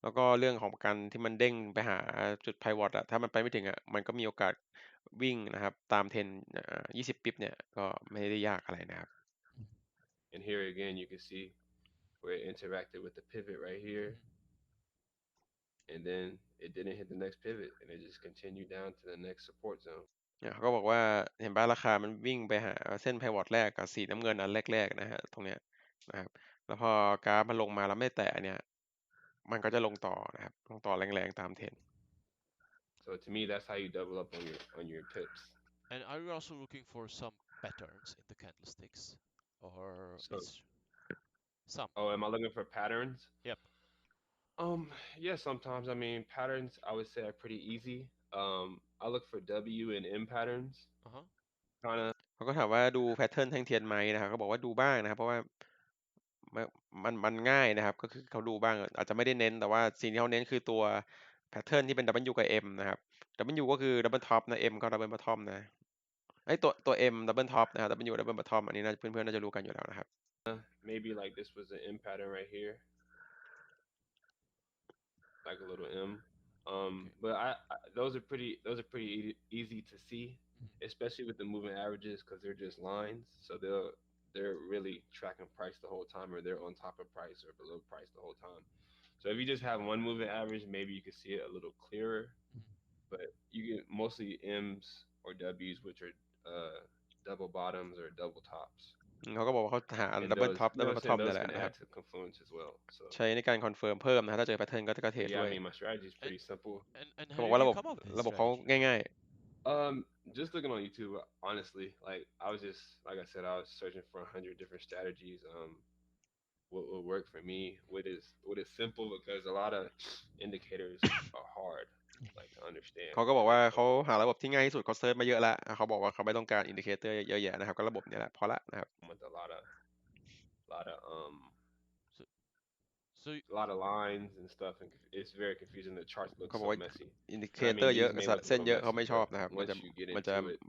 แล้วก็เรื่องของการที่มันเด้งไปหาจุด pivot อะถ้ามันไปไม่ถึงอะมันก็มีโอกาสวิ่งนะครับตามเทรนด์20ปิบเนี่ยก็ไม่ได้ยากอะไรนะครับ And here again, you can see where it interacted with the pivot right here, and then it didn't hit the next pivot, and it just continued down to the next support zone. เนี่ยเขาก็บอกว่าเห็นป่ะราคามันวิ่งไปหาเส้น pivot แรกกับสีน้ำเงินอันแรกๆนะฮะตรงเนี้ยนะครับแล้วพอกราฟมันลงมาแล้วไม่แตะเนี่ยมันก็จะลงต่อนะครับลงต่อแรงๆตามเทรนด์ So to me, that's how you double up on your pips. And are you also looking for some patterns in the candlesticks, or So, it's some? am I looking for patterns? Yep. Yeah, sometimes. I mean, patterns I would say are pretty easy. I look for W and M patterns, Uh-huh. kind of. เขาก็ถามว่าดูแพทเทิร์นแท่งเทียนไหมนะครับเขาบอกว่าดูบ้างนะครับเพราะว่ามันมันง่ายนะครับก็คือเขาดูบ้างอาจจะไม่ได้เน้นแต่ว่าสิ่งที่เขาเน้นคือตัวแพทเทิร์นที่เป็น W กับ M นะครับ W ก็คือ double top นะ M ก็ double bottom นะไอ้ตัว M double top นะครับ W double bottom อันนี้น่าเพื่อนๆน่าจะรู้กันอยู่แล้วนะครับ Maybe like this was an M pattern right here, like a little M. Okay. But those are pretty easy to see, especially with the moving averages because they're just lines. So they're really tracking price the whole time, or they're on top of price or below price the whole time. So if you just have one moving average, maybe you can see it a little clearer. But you get mostly M's or W's, which are double bottoms or double tops. เขาก็บอกว่าเขาหา And double those, top you know double what I'm saying, bottom นั่น those แหละ can นะครับ add to confluence as well. So ใช้ในการคอนเฟิร์มเพิ่มนะถ้าเจอแพทเทิร์นก็เทรด yeah, ด้ I วย mean my strategy is pretty simple. And เขา how บอก did ว่า you ระบบ come up with this ระบบเขา strategy? ง่าย Just looking on YouTube, honestly, like I was just like I said, I was searching for 100 different strategies. What would work for me? What is simple because a lot of indicators are hard, like to understand. เขาก็บอก They're ว่า very เขา complicated. หาระบบที่ง่ายที่สุดเขาเซิร์ชมาเยอะแล้วเขาบอกว่าเขาไม่ต้องการอินดิเคเตอร์เยอะแยะนะครับก็ระบบนี้แหละพอละนะครับ With a lot of So, so a lot of lines and stuff, and it's very confusing. The charts look เขาบอก so ว่า messy. อินดิเค And I เตอ mean, ร์เยอะ these may look a เส้น little เยอะเขา messy, ไม่ชอบ but นะครับ once you get มันจะ into it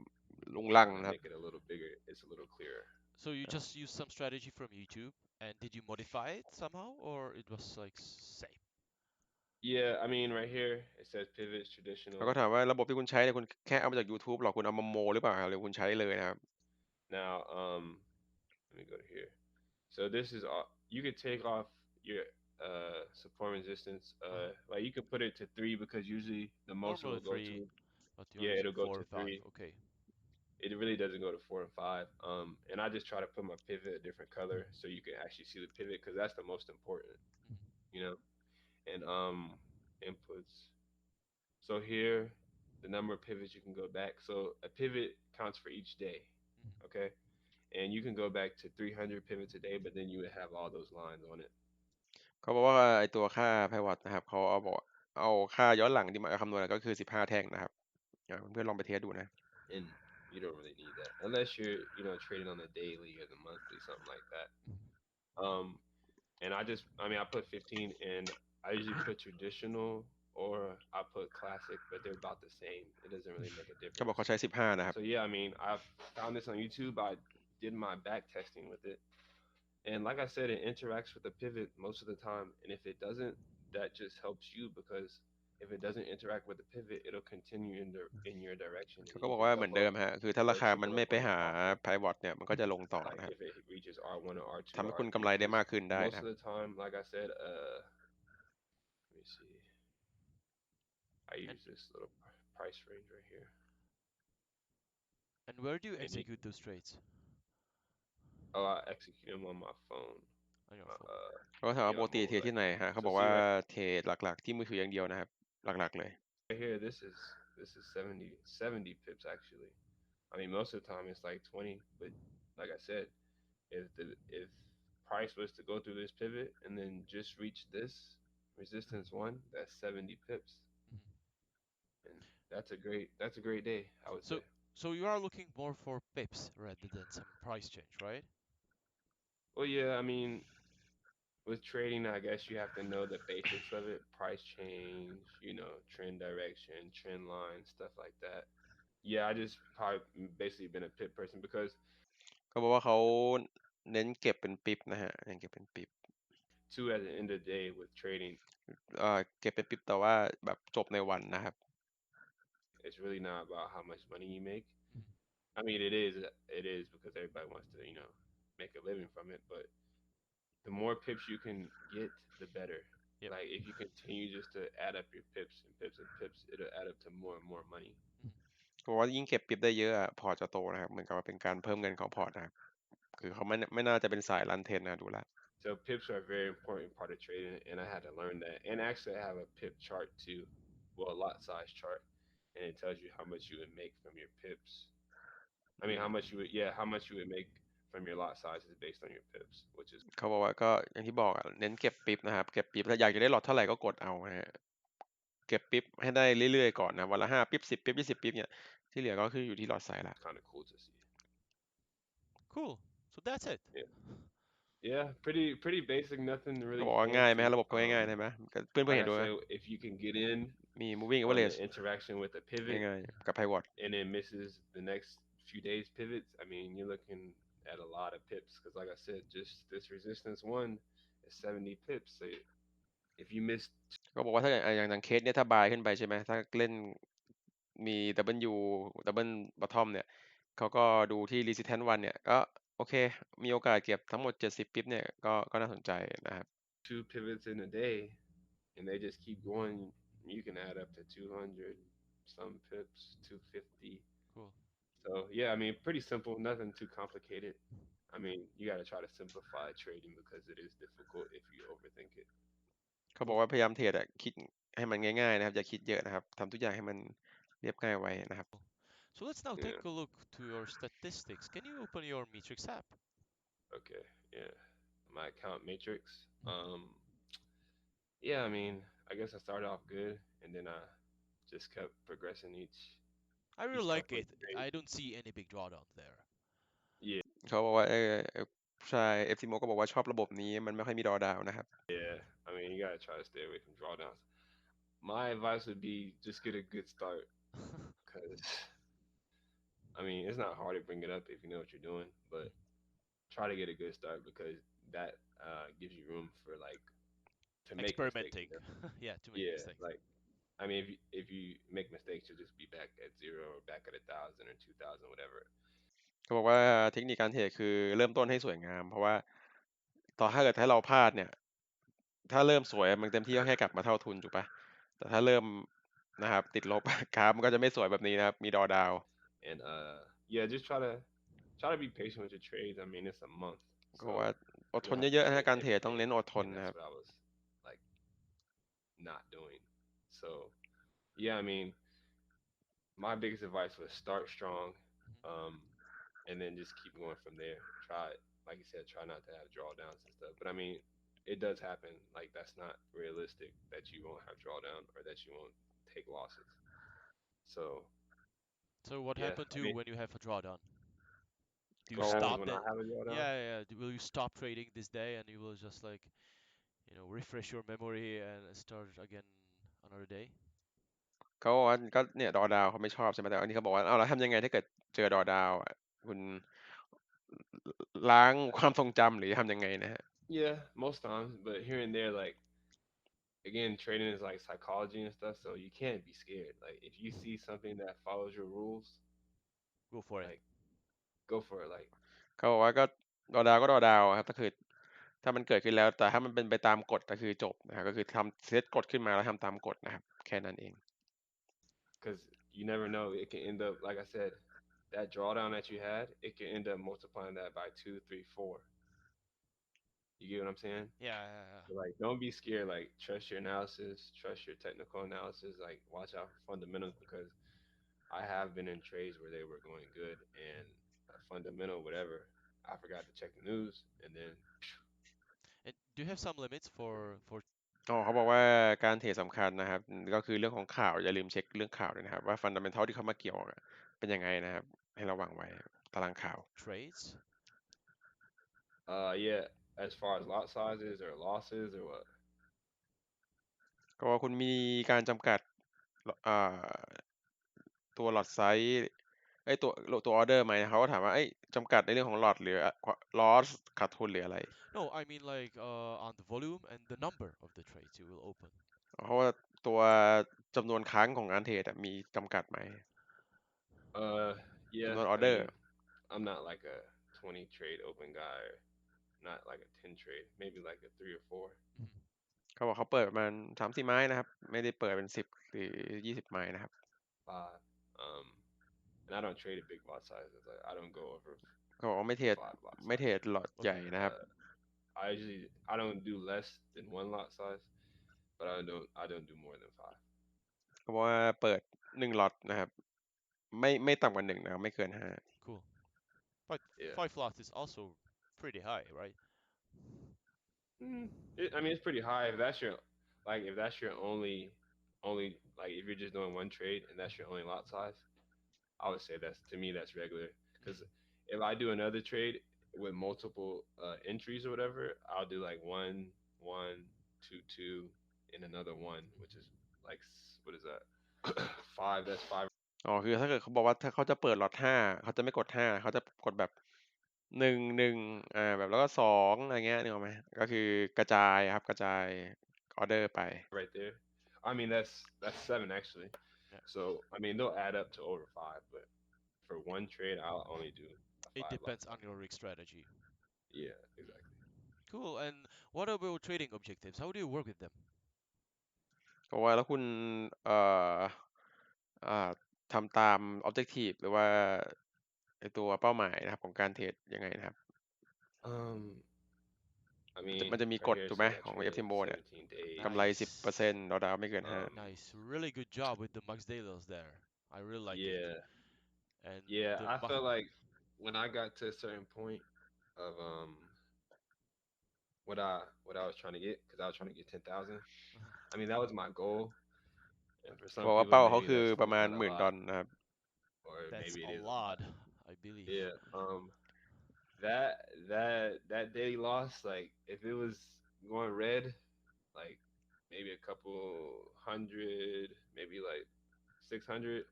ลุงลัง and นะครับ make it a little bigger, it's a little clearer. so you just use some strategy from YouTube, and did you modify it somehow, or it was like same? Yeah, I mean, right here it says pivots เขาก็ traditional. ถามว่าระบบที่คุณใช้เนี่ยคุณแค่เอามาจาก YouTube หรอคุณเอามาโมหรือเปล่าครับหรือคุณใช้เลยนะครับ Now, let me go to here. So this is all you could take off your support resistance. Like you could put it to 3 because usually the most Normally it'll go 3, to. but you Yeah, only it'll see go 4 to or 5. 3. Okay. It really doesn't go to 4 and 5. And I just try to put my pivot a different color so you can actually see the pivot because that's the most important, you know. And inputs. So here, the number of pivots you can go back. So a pivot counts for each day, okay? And you can go back to 300 pivots a day, but then you would have all those lines on it. เขาบอกว่าไอตัวค่า pivot นะครับเขาเอาค่าย้อนหลังที่มาคำนวณก็คือ15แท่งนะครับเพื่อนๆลองไปเทสดูนะ And you don't really need that unless you're, trading on the daily or the monthly, something like that. And I put 15 and I usually put traditional or I put classic, but they're about the same. It doesn't really make a เขาบอก difference. เขาใช้15นะครับ So yeah, I mean, I found this on YouTube. I did my back testing with it. And like I said, it interacts with the pivot most of the time. And if it doesn't, that just helps you because if it doesn't interact with the pivot, it'll continue in your direction เขา and ก็ you บอก can ว่าเหมือน double เดิ up มฮะคือถ้ารา or คามัน triple ไม่ up ไป on your หา profit. pivot เนี่ยมันก็จะลงต่อ Like นะครับ if it reaches R1 or R2 ทำให้ or คุณ R3, กำไรได้ because มากขึ้นได้ most นะค of รับ the time, like I said, let me see. I And, use this little price range right here. and where do you And execute those trades? I execute them on my phone. On your My, phone. เขาก็ถามว่า yeah, ป my กติเทร mobile ดที่ไหน device. ฮะเขา So บอก see ว่า right เทรดหลักๆที่มือถืออย่างเดียวนะครับหลักๆเลย here, this is 70 pips actually. I mean, most of the time it's like 20, but like I said, if price was to go through this pivot and then just reach this resistance one, that's 70 pips. And that's a great day, I would say. So you are looking more for pips rather than some price change, right? Well, yeah, I mean, with trading, I guess you have to know the basics of it, price change, trend direction, trend line, stuff like that. Yeah, I just probably basically been a pit person because เขาบอกว่าเขาเน้นเก็บเป็นปิ๊บนะฮะเน้นเก็บเป็นปิ๊บ two at the end of the day with trading, เก็บเป็นปิ๊บแต่ว่าแบบจบในวันนะครับ it's really not about how much money you make. Mhm. I mean, it is because everybody wants to, make a living from it, but the more pips you can get, the better. Yep. Like if you continue just to add up your pips and pips and pips, it'll add up to more and more money. เขาบอกว่ายิ่งเก็บปิ๊บได้เยอะอะพอร์ตจะโตนะครับเหมือนกับว่าเป็นการเพิ่มเงินของพอร์ตนะครับคือเขาไม่น่าจะเป็นสายรันเทรนนะดูละ So pips are a very important part of trading, and I had to learn that. And actually, I have a pip chart too, well, a lot size chart, and it tells you how much you would make from your pips. I mean, how much you would make from your lot size is based on your pips, which is เขาบอกว่าก็อย่างที่บอกอะเน้นเก็บปิ๊บนะครับเก็บปิ๊บถ้าอยากจะได้หลอตเท่าไหร่ก็กดเอานะฮะเก็บปิ๊บให้ได้เรื่อยๆก่อนนะวันละ5ปิ๊บ10ปิ๊บ20ปิ๊บเนี่ยที่เหลือก็คืออยู่ที่หลอตไซส์ละ kind of cool to see. Cool. So that's it. Yeah, yeah, pretty basic, nothing เขา really บอกว่าง่ายไหมฮะ fancy. ระบบก็ง่ายๆใช่ไหมเพื่อนๆ Like เห็ I นด้วยไหม said, if you can get in มี moving on the average interaction with the pivot ง่ายๆกับ pivot and then misses the next few days pivots, I mean, you're looking at a lot of pips because, like I said, just this resistance one is 70 pips. So if you miss ก็บอกว่าถ้าอย่างเคสเนี่ยถ้าบายขึ้นไปใช่ไหมถ้าเล่นมี double bottom เนี่ยเขาก็ดูที่ resistance วันเนี่ยก็โอเคมีโอกาสเก็บทั้งหมด70ปิ๊บเนี่ยก็น่าสนใจนะครับ two pivots in a day and they just keep going, you can add up to 200 some pips, 250. Cool. So yeah, I mean, pretty simple, nothing too complicated. I mean, you got to try to simplify trading because it is difficult if you overthink it. เขาบอกว่าพยายามเทรดอะคิดให้มันง่ายๆนะครับอย่าคิดเยอะนะครับทำทุกอย่างให้มันเรียบง่ายไว้นะครับ So let's now Yeah. take a look to your statistics. Can you open your Matrix app? Okay. Yeah. My account matrix. Yeah, I mean, I guess I started off good and then I just kept progressing I really each like subsequent it. trade. I don't see any big drawdown there. Yeah. เขาบอกว่าใช่ FTMO ก็บอกว่าชอบระบบนี้มันไม่ค่อยมีดอดาวนะครับ Yeah. I mean, you gotta try to stay away from drawdowns. My advice would be just get a good start because I mean, it's not hard to bring it up if you know what you're doing, but try to get a good start because that gives you room for like to make mistakes. Experimenting. Yeah, to make Yeah, mistakes. like I mean, if you make mistakes, you'll just be back at 0 or back at 1,000 or 2,000, whatever. เขาบอกว่าเทคนิคการเทรดคือเริ่มต้นให้สวยงามเพราะว่าถ้าเกิดให้เราพลาดเนี่ยถ้าเริ่มสวยมันเต็มที่ก็แค่กลับมาเท่าทุนถูกปะแต่ถ้าเริ่มนะครับติดลบ กราฟมันก็จะไม่สวยแบบนี้นะครับมีดอดาว And yeah, just try to be patient with your trades. I mean, it's a month, ก็บอก so ว่าอด you ท don't น have เย to อะๆนะ trade การเทรด every ต้อง day, เน้นอดทน and นะครับ that's what I was like not doing. So yeah, I mean, my biggest advice was start strong, um, and then just keep going from there. Try, like you said, try not to have drawdowns and stuff. But I mean, it does happen. Like that's not realistic that you won't have drawdown or that you won't take losses. So So what yeah, happened I to you mean, when you have a drawdown? Do you what happens stop when I then? have a drawdown? Yeah. Will you stop trading this day and you will just like, refresh your memory and start again another day? เขาบอกว่าก็เนี่ยดอดาวเขาไม่ชอบใช่ไหมแต่อันนี้เขาบอกว่าเอาแล้วทำยังไงถ้าเกิดเจอดอดาวอะคุณล้างความทรงจำหรือทำยังไงนะฮะ Yeah, most times, but here and there, like again, trading is like psychology and stuff, so you can't be scared. Like if you see something that follows your rules, Go for it. like go for it. Like เขาบอกว่าก็ดอดาวครับถ้ามันเกิดขึ้นแล้วแต่ถ้ามันเป็นไปตามกฎก็คือจบนะครับก็คือทำเซตกฎขึ้นมาแล้วทำตามกฎนะครับแค่นั้นเอง because you never know, it can end up like I said, that drawdown that you had, it can end up multiplying that by 2, 3, 4. You get what I'm saying? Yeah. So, like, don't be scared. Like, trust your analysis, trust your technical analysis. Like, watch out for fundamentals because I have been in trades where they were going good and a fundamental, whatever. I forgot to check the news, and then And do you have some limits for เขาบอกว่าการเทรดสำคัญนะครับก็คือเรื่องของข่าวอย่าลืมเช็คเรื่องข่าวด้วยนะครับว่าฟันดัมเมนทัลที่เขามาเกี่ยวเป็นยังไงนะครับให้ระวังไว้ตารางข่าว Trades? Yeah, as far as lot sizes or losses or what? ก็คุณมีการจำกัดอ่าตัวหลอดไซส์ไอยตัวออเดอร์ไหมเขาก็ถามว่าจำกัดในเรื่องของหลอดหรือลอสขาดทุนหรืออะไร No, I mean like on the volume and the number of the trades you will open. เพราะว่าตัวจำนวนครั้งของการเทรดมีจำกัดไหม Yeah, จำนวนออ I เดอร์ mean, I'm not like a 20 trade open guy, or not like a 10 trade, maybe like a 3 or 4, เขาบอกเขาเปิดประมาณ3-4 ไม้นะครับไม่ได้เปิดเป็น10หรือ20 ไม้นะครับ 5. And I don't trade at big lot sizes. Like I don't go over เขาบอกว่าไม่เทรด 5 lot ไม่เทร size. ดหลอดใหญ่นะครับ I don't do less than 1 lot size, but I don't do more than 5. เขาบอกว่าเปิด1หลอดนะครับไม่ต่ำกว่า1นะครับไม่เกิน5 Cool. But Yeah. 5 lots is also pretty high, right? I mean, it's pretty high if that's your only like if you're just doing one trade and that's your only lot size. I would say to me that's regular. Because if I do another trade with multiple entries or whatever, I'll do like 1, 1, 2, 2, and another 1, which is like what is that? 5. That's 5. คือถ้าเกิดเขาบอกว่าถ้าเขาจะเปิดหลอด5เขาจะไม่กด5เขาจะกดแบบ1แบบแล้วก็2อะไรเงี้ยนึกออกไหมก็คือกระจายครับกระจายออเดอร์ไป Right there. I mean that's 7 actually. Yeah. So I mean they'll add up to over 5, but for one trade I'll only do a 5 It lot depends on size. your risk strategy. Yeah, exactly. Cool. And what about trading objectives? How do you work with them? เพราะว่าแล้วคุณเอ่อทำตาม objective หรือว่าไอตัวเป้าหมายนะครับของการเทรดยังไงนะครับ Um, I มัน mean จะมี right กฎ here it ถูกไหม says I ของ trade FTMO เนี่ย 17 days. กำไร Nice. 10%เราดาวไม่เกิน5 Nice. Really good job with the max dailies there. I really like it. Yeah, And yeah. the I felt like when I got to a certain point of what I was trying to get, because I was trying to get 10,000. I mean that was my goal, and for เขา some บอกว่า people เป้าเขา maybe คือ that's ประมาณ not a 10,000 ดอ lot, ลลาร์นะครับ or that's maybe it a is a lot, lot. I believe. Yeah. That daily loss, like if it was going red, like maybe a couple hundred, maybe like 600,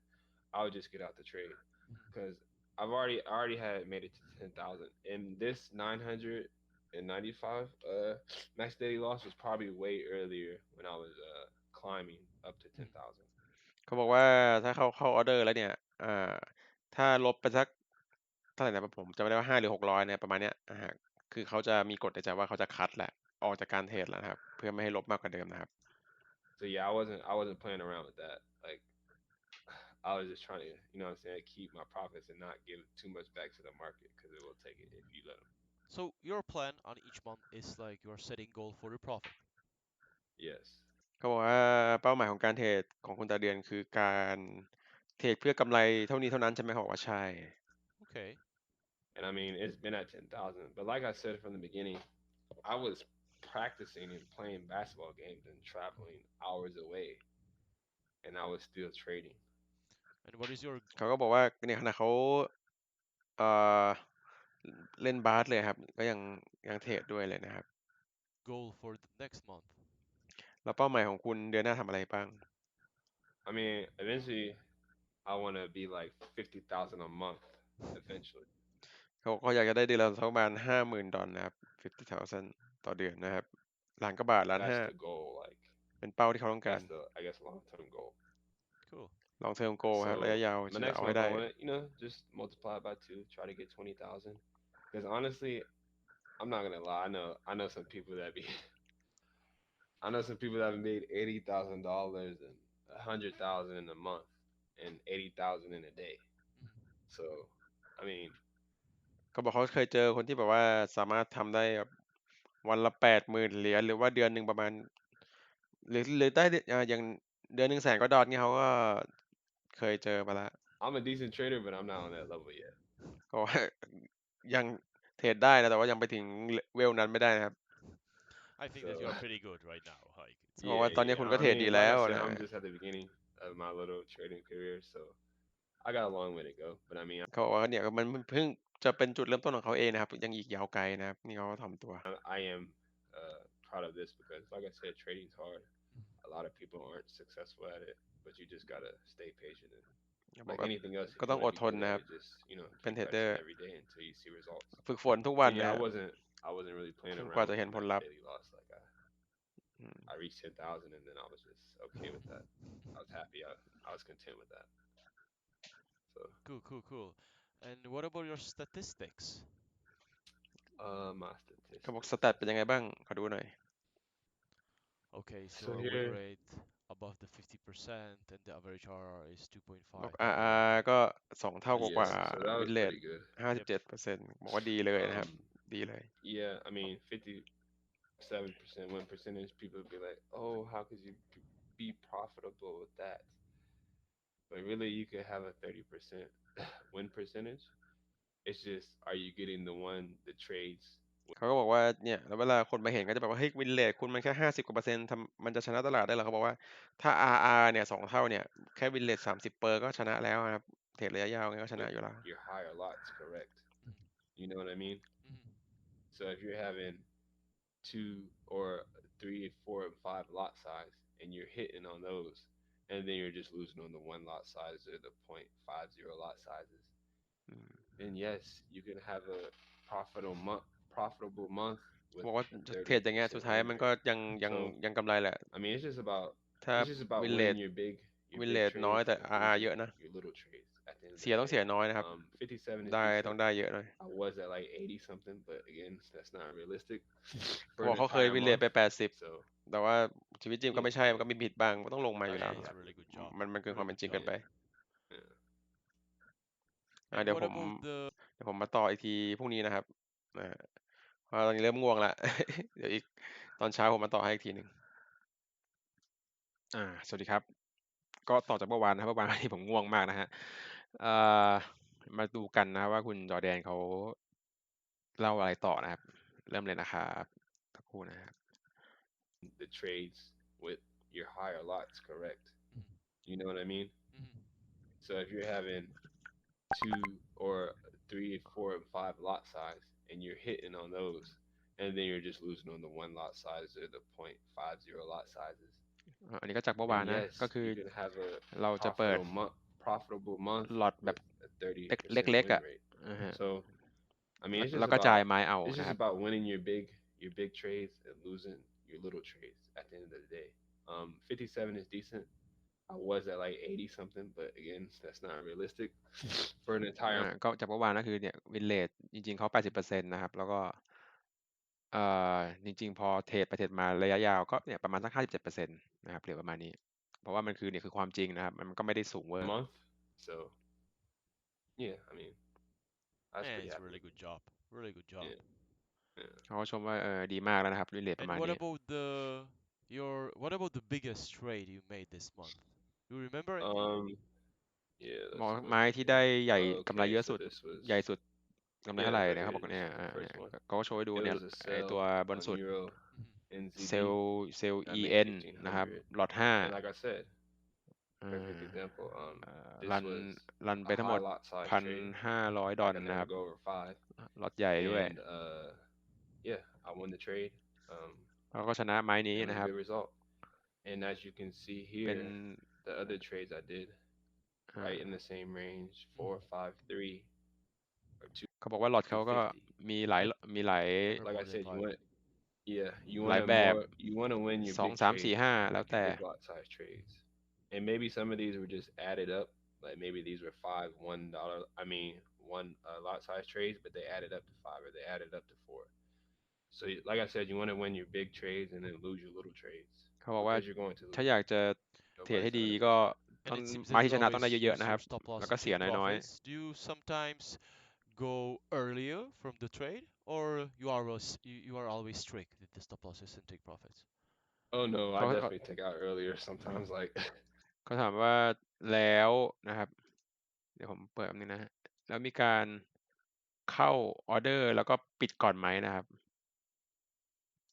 I would just get out the trade because I already had made it to 10,000, and this 995 max daily loss was probably way earlier when I was climbing up to 10,000. เขาบอกว่าถ้าเข้าออเดอร์แล้วเนี่ยถ้าลบไปสักเท่าไหร่นะผมจำไม่ได้ว่า5 หรือ 600เนี่ยประมาณเนี้ยคือเขาจะมีกฎในใจว่าเขาจะคัดแหละออกจากการเทรดแล้วนะครับเพื่อไม่ให้ลบมากกว่าเดิมนะครับ So yeah, I wasn't playing around with that. Like I was just trying to, you know what I'm saying, keep my profits and not give too much back to the market because it will take it if you let them. So your plan on each month is like you're setting goal for your profit. Yes. เขาบอกว่าเป้าหมายของการเทรดของคุณตาเดือนคือการเทรดเพื่อกำไรเท่านี้เท่านั้นใช่ไหมเขาบอกว่าใช่ Okay. And I mean, it's been at 10,000, but like I said from the beginning, I was practicing and playing basketball games and traveling hours away, and I was still trading. And what is your เขาก็บอกว่าเนี่ยขณะเขาเอ่อเล่นบาสเลยครับก็ยังเทรดด้วยเลยนะครับ goal for the next month? แล้วเป้าหมายของคุณเดือนหน้าทำอะไรบ้าง I mean, eventually, I want to be like 50,000 a month. Eventually, เขาอยากจะได้เดือนละสักประมาณ50,000 ดอลลาร์นะครับ50,000 ต่อเดือนนะครับ1,000,000 that's 1,500,000 the goal. Like เป็นเป้าที่เขาต้องการ that's the I guess long-term goal. Cool. long term goal ครับระยะ So ยาว my จะ next เอาให้ month, ได้ I want to, just multiply it by 2, try to get 20,000. Because honestly, I'm not gonna lie. I know some people that be I know some people that have made $80,000 and 100,000 in a month and 80,000 in a day. So I mean, เขาบอกเขาเคยเจอคนที่แบบว่าสามารถทำได้แบบวันละ80,000 เหรียญหรือว่าเดือนหนึ่งประมาณหรือได้อย่างเดือนหนึ่ง100,000 กว่าดอลลาร์เนี่ยเขาก็เคยเจอมาแล้ว I'm a decent trader, but I'm not on that level yet. เขาบอกว่ายังเทรดได้นะแต่ว่ายังไปถึงเวลนั้นไม่ได้นะครับ I think So that you're pretty good right now. like it's เขาบอกว่าตอนนี้ Yeah, คุณก็ I เทรด mean, ดี like แล้ว I said, นะ I'm just at the beginning of my little trading career, so I got a long way to go. But I mean, เขาบอกว่าเนี่ยมันเพิ่งจะเป็นจุดเริ่มต้นของเขาเองนะครับยังอีกยาวไกลนะครับนี่เขาก็ถ่อมตัว I am proud of this because, like I said, trading's hard. A lot of people aren't successful at it, but you just gotta stay patient. And เขาบอก like ว่า anything else, if ก็ you ต้องอ want ด to be ทน good นะค at รับ it, justเป็น keep เทรดเดอ practicing ร์ every day until you see results. ฝึกฝนทุกวัน And นะ yeah, ครับ I wasn't really playing จน around กว่า with จะเห็น the ผลลัพธ์ daily loss. Like อืม I reached 10,000 and then I was just okay with that. I was happy. I was content with that. So cool. And what about your statistics? my เขาบอก statistics. สแตทเป็นยังไงบ้างขอดูหน่อย Okay, so So a win here, rate above the 50% and the average RR is 2.5. บอก calculated. RR ก็2 เท่ากว่า yeah, so that วิ was นเรท pretty good. 57%บอกว่าดีเลยนะครับ ดีเลย Yeah, I mean, 57% win percentage. People would be like, "Oh, how could you be profitable with that?" But really, you could have a 30% win percentage. It's just, are you getting the trades? เขาก็บอกว่าเนี่ยแล้วเวลาคนมาเห็นก็จะแบบว่าเฮ้ยวินเรทคุณมันแค่50%มันจะชนะตลาดได้เหรอเขาบอกว่าถ้า RR เนี่ย2 เท่าเนี่ยแค่วินเรท30%ก็ชนะแล้วครับเทรดระยะยาวก็ชนะอยู่แล้ว Your higher lots, correct? You know what I mean? So if you're having 2 or 3, 4, and 5 lot size, and you're hitting on those, and then you're just losing on the 1 lot size or the 0.50 lot sizes, then yes, you can have a profitable month บอก with ว่า a เทรดอย่างเงี้ยสุด 30% ท้าย win มันก็ rate. ยัง So กำไรแหละ I mean, it's just ถ้า about วินเรท winning your big วินเรท trades น้อยแต่ and RR เยอะ losing นะ your little trades at the end of เสีย the ต้อง day. เสียน้อยนะครับ 57 is ได้ต้อ decent. งได้เยอะหน่อย I was at like 80 something, but again, that's not realistic เขา for บอ an กเขาเคย entire วินเรท month. ไป80 So แต่ว่าชีวิตจริงก็ yeah, ไม่ใช่ I มันก็ mean, มีผิดบ้างมันต้องลงมาอยู่ I แล้ว Hey, should be it's a happy. really good job. มันเกินความเป็น Really จริง good เกิน job. ไป Yeah. เดี๋ยว And ผ what ม about the มาต่ออีกทีพรุ่งนี้นะครับเพราะตอนนี้เริ่มง่วงแล้ว เดี๋ยวอีกตอนเช้าผมมาต่อให้อีกทีหนึ่งสวัสดีครับ ก็ต่อจากเมื่อวานนะครับเมื่อวานที่ผมง่วงมากนะฮะมาดูกันนะว่าคุณจอร์แดนเขาเล่าอะไรต่อนะครับ เริ่มเลยนะครับสักครู่นะครับ The trades with your higher lots, correct? You know what I mean? So if you're having 2 or 3, 4, and 5 lot size, and you're hitting on those, and then you're just losing on the 1 lot size or the 0.50 lot sizes, อันนี้ก็จากเมื่อวาน then นะ yes, ก็คือ you can have a เราจะเปิด profitable month หลอดแบบ with a 30% เล็ก win ๆอ่ะ rate. So I mean, it's แล้ว just ก็จ่าย about ไม้เอา it's นะค just รับ about winning your big trades and losing your little trades at the end of the day. 57 is decent. I was at like 80 something, but again, that's not realistic for an entire ก็จากเมื่อวานก็คือเนี่ยวินเรทจริงๆเขา80%นะครับ แล้วก็จริงๆพอเทรดไปเทรดมาระยะยาวก็เนี่ยประมาณสัก57%นะครับเหลือประมาณนี้ เพราะว่ามันคือความจริงนะครับ มันก็ไม่ได้สูงเวอร์ month. So yeah, I mean, I was Yeah, pretty it's a happy. really good job. Really good job. Yeah. Yeah. เขาก็ชมว่าดีมากแล้วนะครับวินเรทประ And มาณ what นี้ about what about the biggest trade you made this month? You remember it? Yeah, บอก let's ไม้ look ที่ได้ here. ใหญ่กำไร Okay, เยอะ so สุด this was ใหญ่สุดกำไร yeah, เท่าไหร่ right เนี่ยเขา here. บอก This เนี่ย is the first one. เขาก็โชว์ให้ดู It เนี่ย was a ไอ sell ตัวบน on สุด Euro เซ NZD. ล I made EN นะครับ 1,500. หลอด And like I said, 5 perfect example. รั This น was ไป a ทั้งหม high ด lot size trade. 1,500 ดอล Like I นะค never รับ go over 5. หลอดใหญ่ด้วย And yeah, I won the trade. เขาก็ชนะไม้นี้ It was นะ a ครับ good result. And as you can see เป็น here, the other trades I did, right in the same range, 4, 5, 3, or 2, เขาบอกว่าหลอดเขาก็ 250. มีหลาย Never Like I more than said, you 5. want, yeah, you หลาย want แบบ you want to win your 2 big 3 4 trades, 5 แล้ว like แต่ your big lot size trades. And maybe some of these were just added up. Like maybe these were 5 $1. I mean, one lot size trades, but they added up to 5 or they added up to 4. So like I said, you want to win your big trades and then lose your little trades เขาบอกว่า because you're going to ถ้า lose. อยากจะเทรดให้ Nobody's ดี gonna ก็ appreciate. ต้อง And it seems ไม้ that ที่ you ชนะต้องได้ always เยอะ use ๆ นะครับ your stop loss แล้วก็ and เสีย take น้อย profits. Do you sometimes go earlier from the trade, or you are always strict with the stop losses and take profits? Oh no, I เขา definitely take out earlier sometimes. Like เขาถามว่าแล้วนะครับ เดี๋ยวผมเปิดอันนี้นะฮะแล้วมีการเข้าออเดอร์แล้วก็ปิดก่อนไหมนะครับ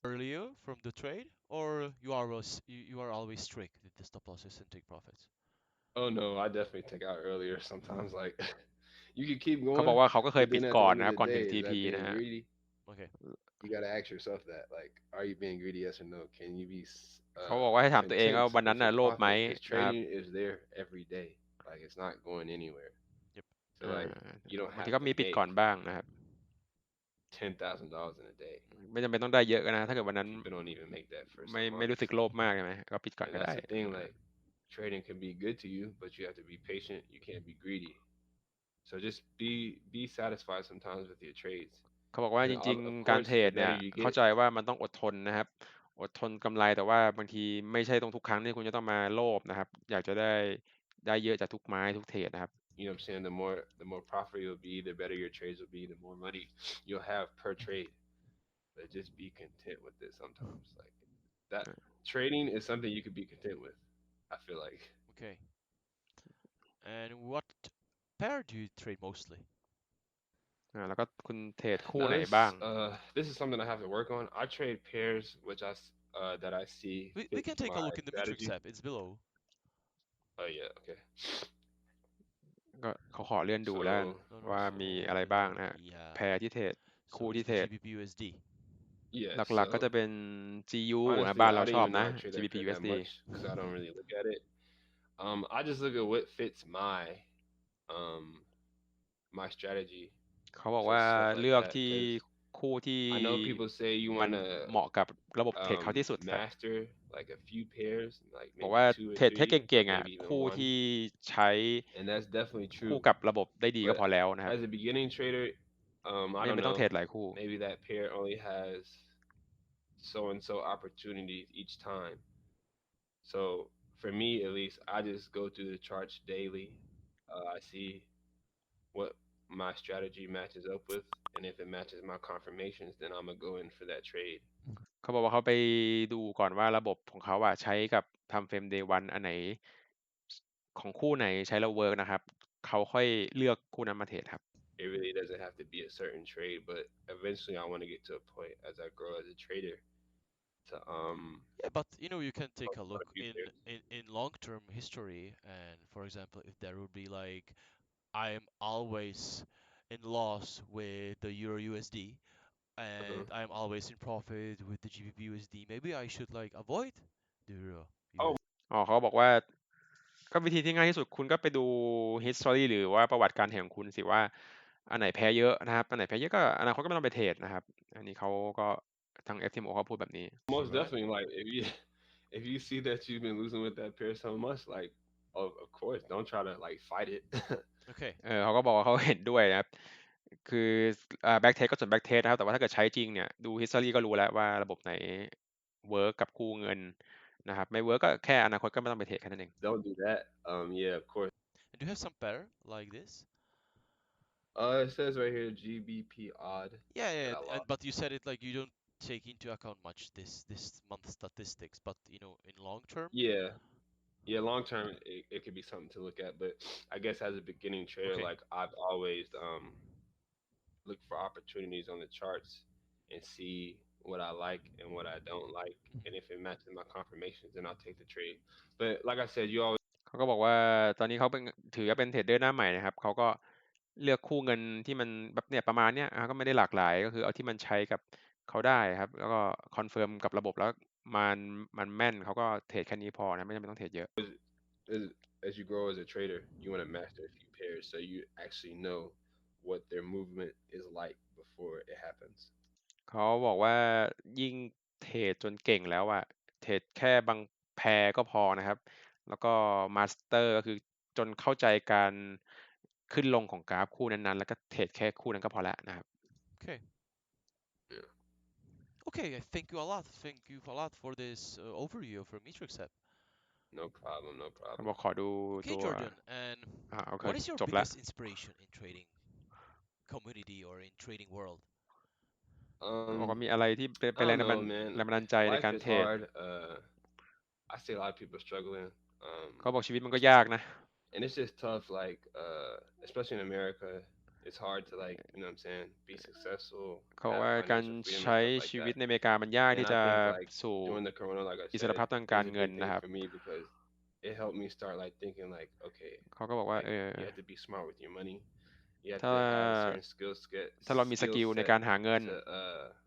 earlier from the trade, or you are always strict with the stop losses and take profits? Oh no, I definitely take out earlier sometimes. Like you can keep เขาบอก going, ว่าเขาก็เคย but ปิด then at ก่ the อน end นะ of ครับ the ก่อนถึง day, is TP that นะ being ฮะ greedy? Okay. You gotta ask yourself that. Like, are you being greedy? Yes or no? Can you be เขาบอกว่าให้ถามตัวเอง content ว่าวันนั้น with น่ะ your โลภไหม profit? Because นะครับ trading is there every day. Like, it's not going anywhere. Yep. So like, you don't บางที have ก็ to มีปิด make ก่อนบ้างนะครับ $10,000 in a day. ไม่จำเป็นต้องได้เยอะก็นะ ถ้าเกิดวันนั้น People don't even make that first ไม่ a ไม่ month. รู้สึกโลภมากใช่ไหมก็ปิดก่อน And ก็ได้ that's the thing. Like, trading can be good to you, but you have to be patient. You can't be greedy. So just be satisfied sometimes with your trades. เขาบอกว่า And จริง of ๆ การเท course, ร the ดเนี่ย better you เข้า get, ใจว่ามันต้องอดทนนะครับ อดทนกำไร แต่ว่าบางทีไม่ใช่ทุกครั้งที่คุณจะต้องมาโลภนะครับ อยากจะได้เยอะจากทุกไม้ทุกเทรดนะครับ you know what I'm saying, the more profit you'll be, the better your trades will be, the more money you'll have per trade. But just be content with it sometimes. Like that trading is something you could be content with, I feel like. Okay. And what pair do you trade mostly? แล้วก็คุณเทรดคู่ Now ไหนบ้าง this is something I have to work on. I trade pairs which that I see We fit can take a my look in the Matrix strategy. app. It's below. Oh yeah, okay. ก็เขาขอเลื่อนดูแล้ว So ว่ามีอะไรบ้างนะฮะ Yeah. แพรที่เทรด คู่ So ที่ it's เทร the ด GBP USD. yeah, หลักๆ ก็จะ so เป็น GU นะ honestly, บ้านเรา I don't ชอบ even know นะ I trade that GBP pair that USD much because I don't really look at it. I just look at what fits um my strategy. เขาบอก So ว่า stuff like เลือก that ที่ because คู่ที่ I know people say you มัน want to เหมาะกับระบบเทรดเขาที่สุดครับ master like a few pairs, like บอก maybe ว่า 2 or เทรดให้ 3, เก่ or งๆ maybe even คู่ one. ที่ใช้ And that's definitely คู่ true. กับระบบได้ดีก็ But พอแล้วนะครับ as a beginning trader, I ไม่ don't ต้อง know. เทรดหลายคู่ Maybe that pair only has so and so opportunities each time. So for me, at least, I just go through the charts daily. I see what my strategy matches up with, and if it matches my confirmations, then I'm gonna go in for that trade. เขาบอกว่าเขาไปดูก่อนว่าระบบของเขาใช้กับทำเฟรม day 1 อันไหน ของคู่ไหนใช้แล้วเวิร์กนะครับ เขาค่อยเลือกคู่นั้นมาเทรดครับ It really doesn't have to be a certain trade, but eventually I want to get to a point as I grow as a trader to Yeah, but you can take a quite look a few pairs. in long-term history, and for example, if there would be like I'm always in loss with the Euro USD, and I'm always in profit with the GBP USD, maybe I should like avoid the Euro Oh, USD. อ๋อเขาบอกว่าก็วิธีที่ง่ายที่สุดคุณก็ไปดู history หรือว่าประวัติการเทรดของคุณสิว่าอันไหนแพ้เยอะนะครับอันไหนแพ้เยอะก็อนาคตก็ไม่ต้องไปเทรดนะครับอันนี้เขาก็ทาง FTMO เขาพูดแบบนี้ most Alright. definitely. Like if you see that you've been losing with that pair so much, like of course, don't try to like fight it. Okay. เขาก็บอกว่าเขาเห็นด้วยนะครับคือแบ็กเทสก็ส่วนแบ็กเทสนะครับแต่ว่าถ้าเกิดใช้จริงเนี่ยดู history ก็รู้แล้วว่าระบบไหนเวิร์กกับคู่เงินนะครับไม่เวิร์กก็แค่อนาคตก็ไม่ต้องไปเทรดแค่นั้นเอง Don't do that. Yeah, of course. And do you have some pair like this? It says right here GBP odd. Yeah, that yeah. I lost. But you said it like you don't take into account much this month statistics, but in long term. Yeah, long term it could be something to look at, but I guess as a beginning trader, Okay. like I've always look for opportunities on the charts and see what I like and what I don't like, and if it matches my confirmations, then I'll take the trade. But like I said, you always เขาก็บอกว่าตอนนี้เขาเป็นถือว่าเป็นเทรดเดอร์หน้าใหม่นะครับเขาก็เลือกคู่เงินที่มันแบบเนี่ยประมาณเนี้ยก็ไม่ได้หลากหลายก็คือเอาที่มันใช้กับเขาได้ครับแล้วก็คอนเฟิร์มกับระบบแล้วมันแม่นเขาก็เทรดแค่นี้พอนะไม่จำเป็นต้องเทรดเยอะ as you grow as a trader, you want to master a few pairs so you actually know what their movement is like before it happens. เขาบอกว่ายิ่งเทรดจนเก่งแล้วเทรดแค่บางแพรก็พอนะครับแล้วก็มาสเตอร์ก็คือจนเข้าใจการขึ้นลงของกราฟคู่นั้นๆแล้วก็เทรดแค่คู่นั้นก็พอแล้วนะครับ Okay. Yeah. Okay, I thank you a lot. Thank you a lot for this overview of our Matrix app. No problem. เขาบอกขอดู Okay, ตัว Jordan, and โอเค what is your จบแล้ว biggest inspiration in trading community or in trading world? เขาบอกว่ามีอะไรที่เป็น I แรง don't know, man. บันดาลใจใน Life การ is เทรด hard. I see a lot of people struggling. เขาบอกชีวิตมันก็ยากนะ And it's just tough, like especially in America. it's hard to like you know what I'm saying be successful เขาบอก have ว่าการ financial freedom ใช้ and stuff like ชีวิต that ในอเมริกามันยาก and ที่ I จะ think like สู่ during the corona like I อิสร said ภาพทาง it การ was a เงิน good นะ thing ครับ for me because it helped me start like thinking like okay เขาก็บอกว่า like you have to be smart with your money you have ถ้า to have a certain skill ถ้าเรามีส skill กิลใน set การหาเงิน to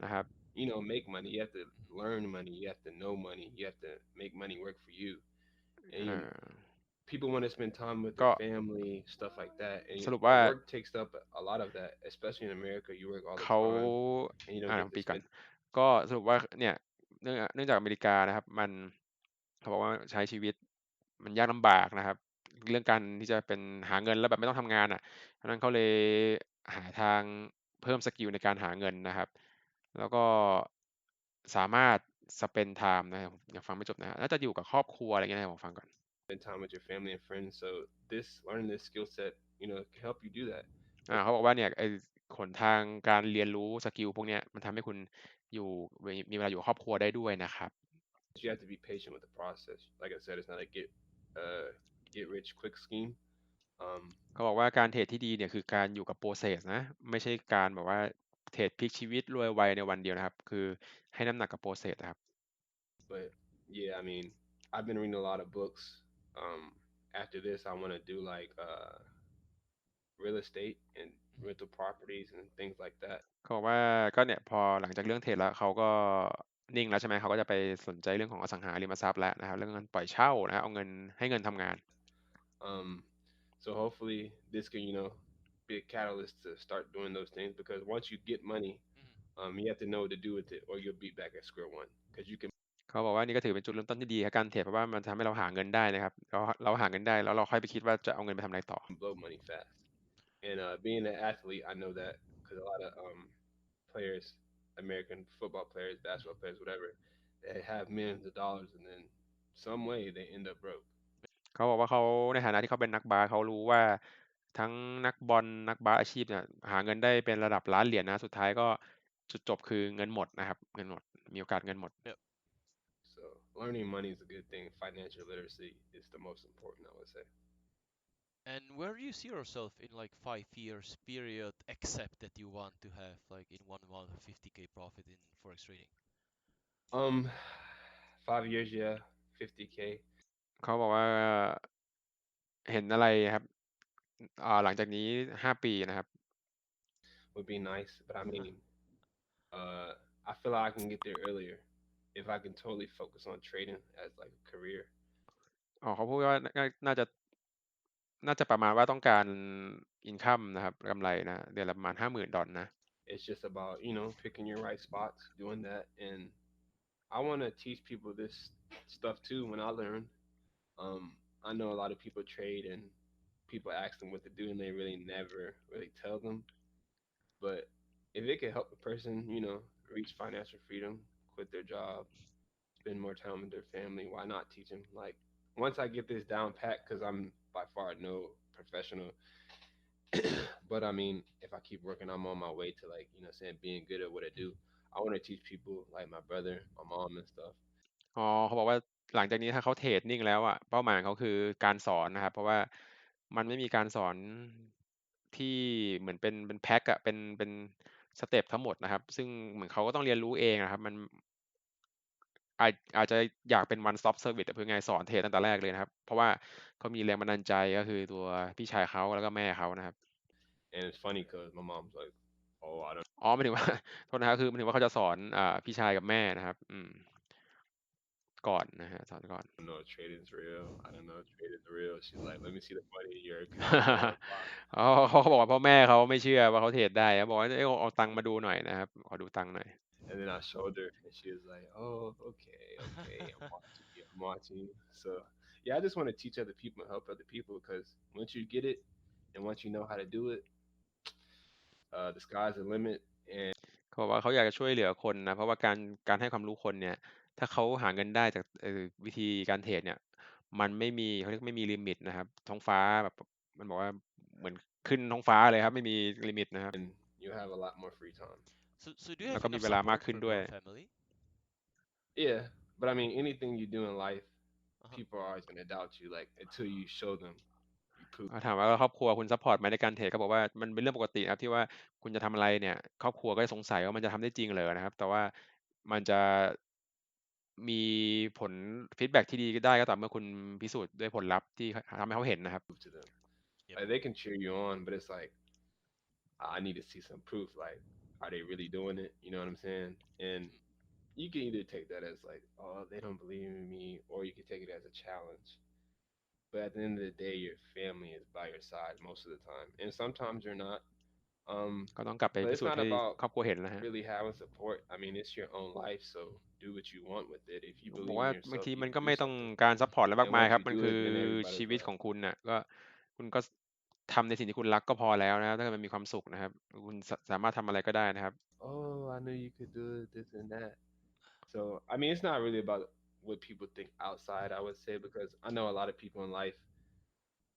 นะครับ you know make money you have to learn money you have to know money you have to make money work for you เอ่ and อ people want to spend time with ก็ their family stuff like that and สรุปว่า work takes up a lot of that especially in America you work all the เขา time and you don't ผ get ม to ปีก่อน spend ก็สรุปว่าเนี่ยเนื่องจากอเมริกานะครับ มันเขาบอกว่าใช้ชีวิตมันยากลำบากนะครับ เรื่องการที่จะเป็นหาเงินแล้วแบบไม่ต้องทำงานอ่ะเพราะฉะนั้นเขาเลยหาทางเพิ่มสกิลในการหาเงินนะครับ แล้วก็สามารถ spend time นะครับผมยังฟังไม่จบนะฮะน่าจะอยู่กับครอบครัวอะไรเงี้ยนะผมฟังก่อน spend time with your family and friends so this learning this skill set you know can help you do that เขาบอกว่าเนี่ยไอ้หนทางการเรียนรู้สกิลพวกเนี้ยมันทำให้คุณอยู่มีเวลาอยู่กับครอบครัวได้ด้วยนะครับ you have to be patient with the process like I said it's not a get rich quick scheme เขาบอกว่าการเทรดที่ดีเนี่ยคือการอยู่กับ process นะไม่ใช่การแบบว่าเทรดพลิกชีวิตรวยไวในวันเดียวนะครับคือให้น้ำหนักกับ process นะครับ but yeah I mean I've been reading a lot of books after this I want to do like real estate and rental properties and things like that เขาบอกว่าก็เนี่ยพอหลังจากเรื่องเทรดแล้วเขาก็นิ่งแล้วใช่ไหมเขาก็จะไปสนใจเรื่องของอสังหาริมทรัพย์แล้วนะครับเรื่องเงินปล่อยเช่านะครับเอาเงินให้เงินทำงาน so hopefully this can you know be a catalyst to start doing those things because once you get money you have to know what to do with it or you'll be back at square one because you can เขาบอกว่านี่ก็ถือเป็นจุดเริ่มต้นที่ดีครับการเทรดเพราะว่ามันทำให้เราหาเงินได้นะครับเราหาเงินได้แล้วเราค่อยไปคิดว่าจะเอาเงินไปทำอะไรต่อ blow money fast and being an athlete I know that because a lot of players American football players basketball players whatever they have millions of dollars and then some way they end up broke เขาบอกว่าเขาในฐานะที่เขาเป็นนักบาสเขารู้ว่าทั้งนักบอลนักบาสอาชีพเนี่ยหาเงินได้เป็นระดับล้านเหรียญนะสุดท้ายก็จุดจบคือเงินหมดนะครับเงินหมดมีโอกาสเงินหมด Yep. so learning money is a good thing financial literacy is the most important I would say And where do you see yourself in like 5 years period, except that you want to have like in 1 month 50K profit in forex trading? 5 years yeah 50K เขาบอกว่าเห็นอะไรครับหลังจากนี้5 ปีนะครับ would be nice but I mean I feel like I can get there earlier if I can totally focus on trading as like a career เขาพูดว่าน่าจะประมาณว่าต้องการอินคัมนะครับกำไรนะเดือนละประมาณ$50,000นะ it's just about you know picking your right spots doing that and I want to teach people this stuff too when I learn I know a lot of people trade and people ask them what to do and they really never really tell them but if it can help a person you know reach financial freedom quit their job spend more time with their family why not teach them like once I get this down pat because I'm by far no professional but I mean if I keep working I'm on my way to like you know saying being good at what I do I want to teach people like my brother my mom and stuff เขาบอกว่าหลังจากนี้ถ้าเขาเทรดนิ่งแล้วอ่ะเป้าหมายของเขาคือการสอนนะครับเพราะว่ามันไม่มีการสอนที่เหมือนเป็นแพ็กอะเป็นสเต็ปทั้งหมดนะครับซึ่งเหมือนเขาก็ต้องเรียนรู้เองนะครับมันอาจจะอยากเป็น one stop service เพื่อไงสอนเทรดตั้งแต่แรกเลยนะครับเพราะว่าเขามีแรงบันดาลใจก็คือตัวพี่ชายเขาแล้วก็แม่เขานะครับ and it's funny because my mom's like oh I don't หมายถึงว่าโทษนะครับคือหมายถึงว่าเขาจะสอนพี่ชายกับแม่นะครับก่อนนะฮะสอนก่อน know if trading's real I don't know if trading's real she's like let me see the money in your account blah, blah. เขาบอกว่าพ่อแม่เขาไม่เชื่อว่าเขาเทรดได้เขาบอกว่าเอาตังค์มาดูหน่อยนะครับขอดูตังค์หน่อย And then I showed her, and she was like, "Oh, okay, I'm watching." So yeah, I just want to teach other people and help other people because once you get it, and once you know how to do it, the sky's the limit. And เขาบอกว่าเขาอยากจะช่วยเหลือคนนะเพราะว่าการให้ความรู้คนเนี่ยถ้าเขาหาเงินได้จากวิธีการเทรดเนี่ยมันไม่มีเขาเรียกไม่มีลิมิตนะครับท้องฟ้าแบบมันบอกว่าเหมือนขึ้นท้องฟ้าเลยครับไม่มีลิมิตนะครับ you have a lot more free time. So do you แล้ว have ก็มี enough เวลามาก support ขึ้น from ด้วย your family? Yeah, but I mean, anything you do in life, Uh-huh. people are always gonna doubt you. Like until you show them, you ถามว่าครอบครัวคุณซัพพอร์ตไหมในการเทรดก็บอกว่ามันเป็นเรื่องปกติครับที่ว่าคุณจะทำอะไรเนี่ยครอบครัวก็จะสงสัยว่ามันจะทำได้จริงเหรอนะครับแต่ว่ามันจะมีผลฟีดแบ็กที่ดีได้ก็ต่อเมื่อคุณพิสูจน์ด้วยผลลัพธ์ที่ทำให้เขาเห็นนะครับ to them. Yep. Like they can cheer you on, but it's like I need to see some proof. Like, are they really doing it? You know what I'm saying? And you can either take that as like, oh, they don't believe in me, or you can take it as a challenge. But at the end of the day, your family is by your side most of the time, and sometimes you're not. ก็ต้องกลับไป But พิ it's สูจน์ not ให้ about ครอบครัวเห็นนะฮะ really having support. I mean, it's your own life, so do what you want with it. If you บอก believe ว่า in บาง yourself, ที you มัน can ก็ do ไม่ต้อง something. การซัพพอร์ตอะไรมาก And มาย once ครับ you มัน do คื it, อ then everybody ชีวิต will. ของคุณน่ะก็คุณก็ทำในสิ่งที่คุณรักก็พอแล้วนะครับถ้าเกิดมันมีความสุขนะครับคุณสามารถทำอะไรก็ได้นะครับ Oh, I knew you could do it, this and that. So, I mean, it's not really about what people think outside, I would say, because I know a lot of people in life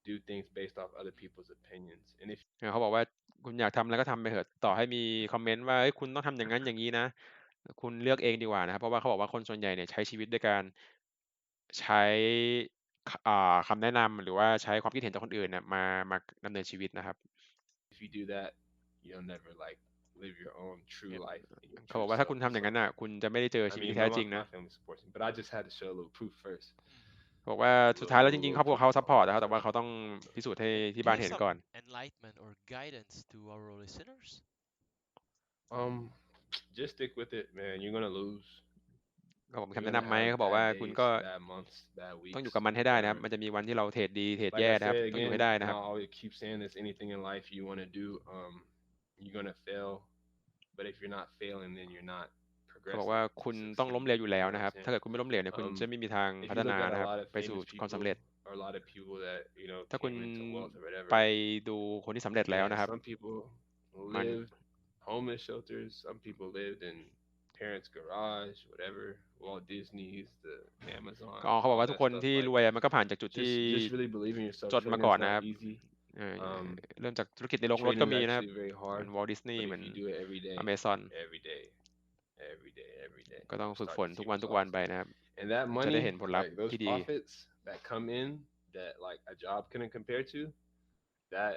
do things based off other people's opinions. And if เขาบอกว่าคุณอยากทำอะไรก็ทำไปเถอะต่อให้มีคอมเมนต์ว่าเฮ้ยคุณต้องทำอย่างนั้นอย่างนี้นะคุณเลือกเองดีกว่านะครับเพราะว่าเขาบอกว่าคนส่วนใหญ่เนี่ยใช้ชีวิตด้วยการใช้คำแนะนำหรือว่าใช้ความคิดเห็นจากคนอื่นเนี่ยมาดำเนินชีวิตนะครับ you do that, you'll never like live your own true life and your เขาบอ true กว่าถ้า self. คุณทำอย่าง So, นั้นอ่ะคุณจะไม่ได้เจอ I ชีวิต mean, ที่แท้จริงนะ my family supports me, but I just had to show a little proof first. บอกว่าสุดท้ายแล้วจริงๆครอบครัว proof เขา of ซัพ my พอร์ต life นะครับแต่ว่า first. เขาต้องพิสูจน์ให้ Do ที่ you บ้าน have เห็น some ก่อน enlightenment or guidance to our listeners? Just stick with it, man. You're gonna lose. ก็ผม You're คำแนะ gonna นำไหม have เขาบอก bad ว่าคุณ days, ก็ bad months, bad ต้องอยู่ weeks, กับมันให้ได้นะครับ whatever. มันจะมีวันที่เราเทรดดีเทรด Like แย่ I นะครับ said ต้องอยู่ again, ให้ได้ and นะครับ I always keep saying this: anything in life you want to do, you're gonna fail. But if you're not failing, then you're not เขาบอก progressing ว่า to คุณต้องล้ม succeed. เหลวอยู่แล้ว You know นะ what ค I'm รับ ถ้า saying? เกิดคุณไม่ล้มเหลวเนี่ยคุณจะไม่มีทาง If พั you ฒ look นา at a นะครับ lot of ไปสู่ famous ความ people สำเร็จ or a lot of people that you know ถ้าคุณ came into wealth or ไป whatever, ดูคนที่สำเร็จแล้ว man, นะครับ some people มัน lived homeless shelters. Some people lived in parents' garage, whatever. Walt Disney's, the ก็ Amazons, เขาบอก all ว่าทุก that คน stuff. ที่ Like รวยอะมันก็ผ่านจากจุดที่ just really believe in yourself. จนมา Trading ก่อน is นะ not ครับ easy. เริ่มจากธุรกิจในโรงรถ Trading ก็ is มีนะครับ actually very เหมือน hard. Walt Disney But เหมือ if น you do it every day, Amazon every day, every day, ก็ต้อง you'll ฝึก start ฝน to ทุ see กวัน results. ไปนะครับ And that จะได้ money, เห็นผลลัพธ์ like those ที่ดี profits that come in, that like a job couldn't compare to, that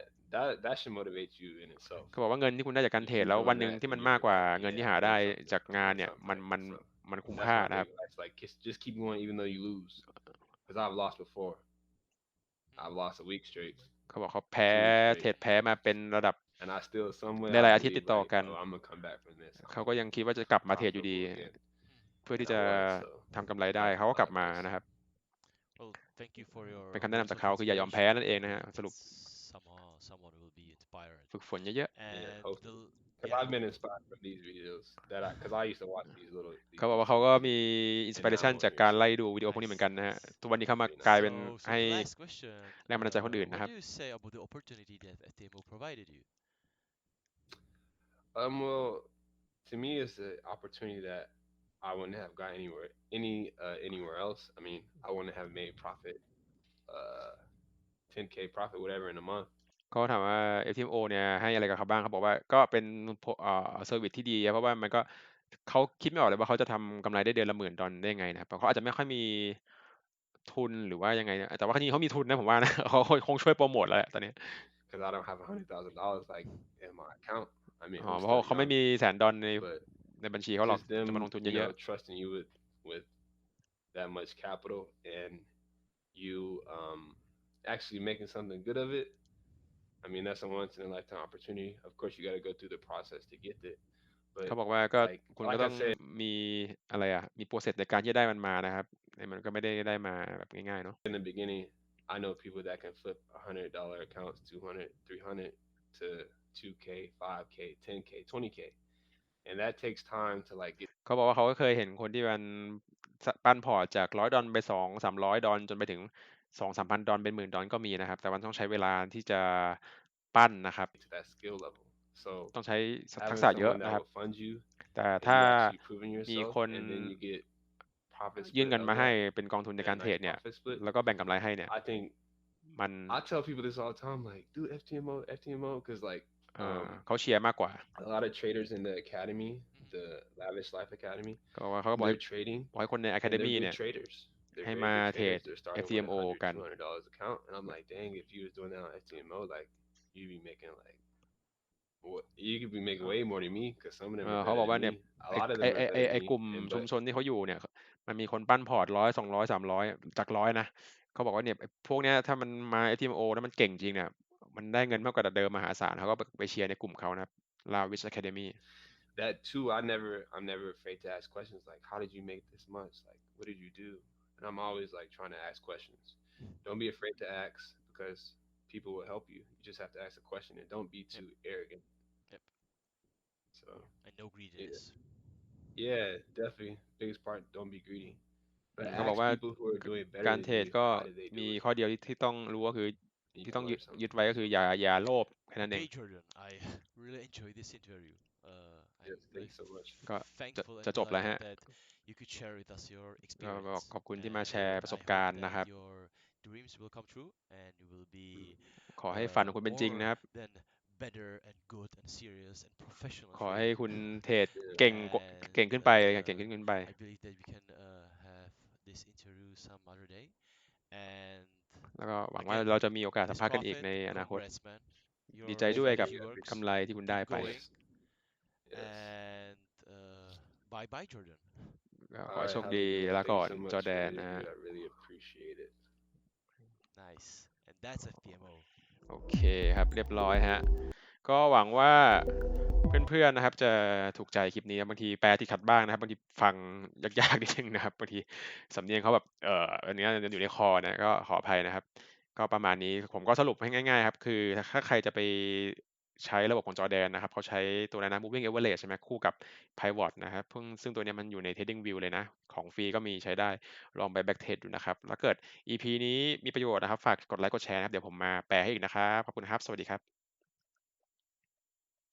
should motivate you in itself. เขาบอกว่าเงินที่คุณได้จากการ You เทรด keep แล้ววัน doing หนึ่ง that, ที่ then มัน you'll มาก be กว่า like, เงินที่ yeah, หา I'm ได้ doing something. จาก I'm งาน doing เนี่ย something. มันคุ้ม That's ค่า my นะครับ big advice. Like just keep going even though you lose, because I've lost before. I've lost a week straight, เขาบอกเขาแพ้ 2 weeks เทรด straight, แพ้มาเป็นระดับ and I still somewhere ห I ลายๆอาทิตย์ติด believe ต่อ like, กัน oh, I'm gonna come back from this. เขาก็ยังคิดว่าจะกลับมาเทรดอยู่ดี Profitable again, เพื่อ and ที่ I จะ was. So ทำกำไรได้ that's เขาก็ my กลับมา advice. นะครับ Well, thank you for your เป็นคำแนะนำ words จาก of เขาคืออย่ายอมแพ้ inspiration. นั่นเองนะฮะ สรุป Someone will be inspired. ฝึกฝนเยอะ Yeah, And hopefully. Because yeah, I've been inspired from these videos because I used to watch these little ๆ these เขาบอกว่า little เขาก็ short มี videos. อินส And ปิเรชัน now จาก you're การไล่ seeing ดู it. วิดีโอพวกนี้เหมือน nice, กันนะฮะ nice. ทุกวันนี้เขามา Pretty กลาย nice. เป็น So ให้ the last question, แรงบันดาลใจคนอื่น what นะครับ do you say about the opportunity that FTMO provided you? Well, to me, it's an opportunity that I wouldn't have got anywhere else. I mean, I wouldn't have made profit, 10K profit, whatever, in a month. เขาถามว่า FTMO เนี่ยให้อะไรกับเขาบ้างเขาบอกว่าก็เป็นเซอร์วิสที่ดีเพราะว่ามันก็เขาคิดไม่ออกเลยว่าเขาจะทำกำไรได้เดือนละ$10,000ได้ยังไงนะครับเพราะเขาอาจจะไม่ค่อยมีทุนหรือว่ายังไงนะแต่ว่าจริงๆเขามีทุนนะผมว่านะ เขาคงช่วยโปรโมทแล้วแหละตอนนี้ Because I don't have $100,000 like in my account. I mean, อ๋อ I'm เพราะ still เขาไม่ young, มี$100,000ใน but บัญชีเขาหรอก just จะมาล them, งทุน you เย know, อะ trusting you with that much capital and you actually making something good of it. I mean, that's a once in a lifetime opportunity. Of course, you got to go through the process to get it. ๆเขา But บอกว่าก็ like คุณก็ like ต้ I อง said มีอะไรมีโปรเซสในการที่จะได้มันมานะครับมันก็ไม่ได้มาแบบง่ายๆเนาะ in the beginning, I know people that can flip $100 accounts, 200, 300 to 2K, 5K, 10K, 20K, and that takes time to like get เขาบอกว่าเขาก็เคยเห็นคนที่มันปั้นพอร์ตจาก$100ไป$200-300จนไปถึง$2,000-3,000เป็น$10,000ก็มีนะครับแต่มันต้องใช้เวลาที่จะปั้นนะครับ to that skill level. So ต้องใช้ทัก having ษะเยอะ someone นะ that ครับ will fund you แต่ and ถ้า you actually proving มี yourself คน and then you get profit ยื่น split เงิน of มาให้ that เป็นกองทุนใน and การ a เทร nice ดเนี่ย profit split. แล้วก็แบ่งกำไรให้เนี่ย I think มัน I tell people this all the time, like, do FTMO, because like เขาเชียร์มากกว่า a lot of traders in the academy, the Lavish Life Academy, เขาบอกว่าเขาก็บอกให้ they're trading บอกให้คนใน and they're Academy good เนี่ย traders. they're ให้ very มา good เทรด traders. They're starting with FTMO กัน $100, $200 account, and I'm like, dang, if you was doing that on FTMO, like you'd be making like what you could be making way more than me because some of them are เขา better บอก than ว่า me. เนี่ย A ไอ lot of ไอ them ไอ are ไอ better ไอ than me. กลุ่ม And ชุม but ชนที่เขาอยู่เนี่ยมันมีคนปั้นพอร์ต100 200 300จาก100นะเขาบอกว่าเนี่ยพวกเนี้ยถ้ามันมา FTMO แล้วมันเก่งจริงเนี่ยมันได้เงินมากกว่าเดิมมหาศาลเขาก็ไปเชียร์ในกลุ่มเขานะครับ Lavish Academy that too, I'm never afraid to ask questions like, how did you make this much? Like, what did you do? And I'm always like trying to ask questions. Don't be afraid to ask because people will help you. You just have to ask a question and don't be too arrogant. Yep. So And no greediness. yeah, definitely. Biggest part, don't be greedy. But เขาบอก ask ว่า people who are doing การ better เทร than ด you, ก็ how did they มี do it? ข้อเดียวที่ต้องรู้ก็คือ You ที่ can ต้อง learn something. ยึดไว้ก็คืออย่าโลภแค่นั้นเอง Okay, Jordan, I really enjoyed this interview. I'm Yes, really thanks so much. ก็ thankful จะ and จบแล้ว glad ฮะ that you could share with us your ก็บอก experience. ขอบคุณที่มาแชร์ And ประส I บ hope การณ์ that นะครับ your dreams will come true and you will be ขอให้ฝันของคุณเป็นจริง more นะครับ than better and good and serious and professional ขอให้ trader. คุณเทรด Yeah. เก่ง And เก่งขึ้นไปเก่งขึ้นไป I believe that we can have this interview some other day. And แล้วก็หวังว่า again, เราจะมีโอกาสสัม Miss ภาษณ์กันอีก Prophet, ในอนาคต congrats, man. ดี Your ใจด้วยกับ strategy works. กำไรที่คุณได้ Keep ไป going. Yes. And bye bye, Jordan. ก็ขอ All ให้ right, โชค have a ดี good one. ลา Thank ก่ you อน so much จอ for แด the นนะฮะ interview. I really appreciate it. Nice. And that's FTMO. โอเคครับเรียบร้อยฮะก็หวังว่าเพื่อนๆนะครับจะถูกใจคลิปนี้บางทีแปลติดขัดบ้างนะครับบางทีฟังยากๆนิดนึงนะครับบางทีสำเนียงเขาแบบอันนี้ยังอยู่ในคอนะก็ขออภัยนะครับก็ประมาณนี้ผมก็สรุปให้ง่ายๆครับคือถ้าใครจะไปใช้ระบบของจอร์แดนนะครับเขาใช้ตัวนั้นนะ moving average ใช่ไหมคู่กับ pivot นะครับซึ่งตัวนี้มันอยู่ใน trading view เลยนะของฟรีก็มีใช้ได้ลองไป back test ดูนะครับแล้วเกิด EP นี้มีประโยชน์นะครับฝากกดไลค์กดแชร์นะครับเดี๋ยวผมมาแปลให้อีกนะครับขอบคุณครับสวัสดีครับ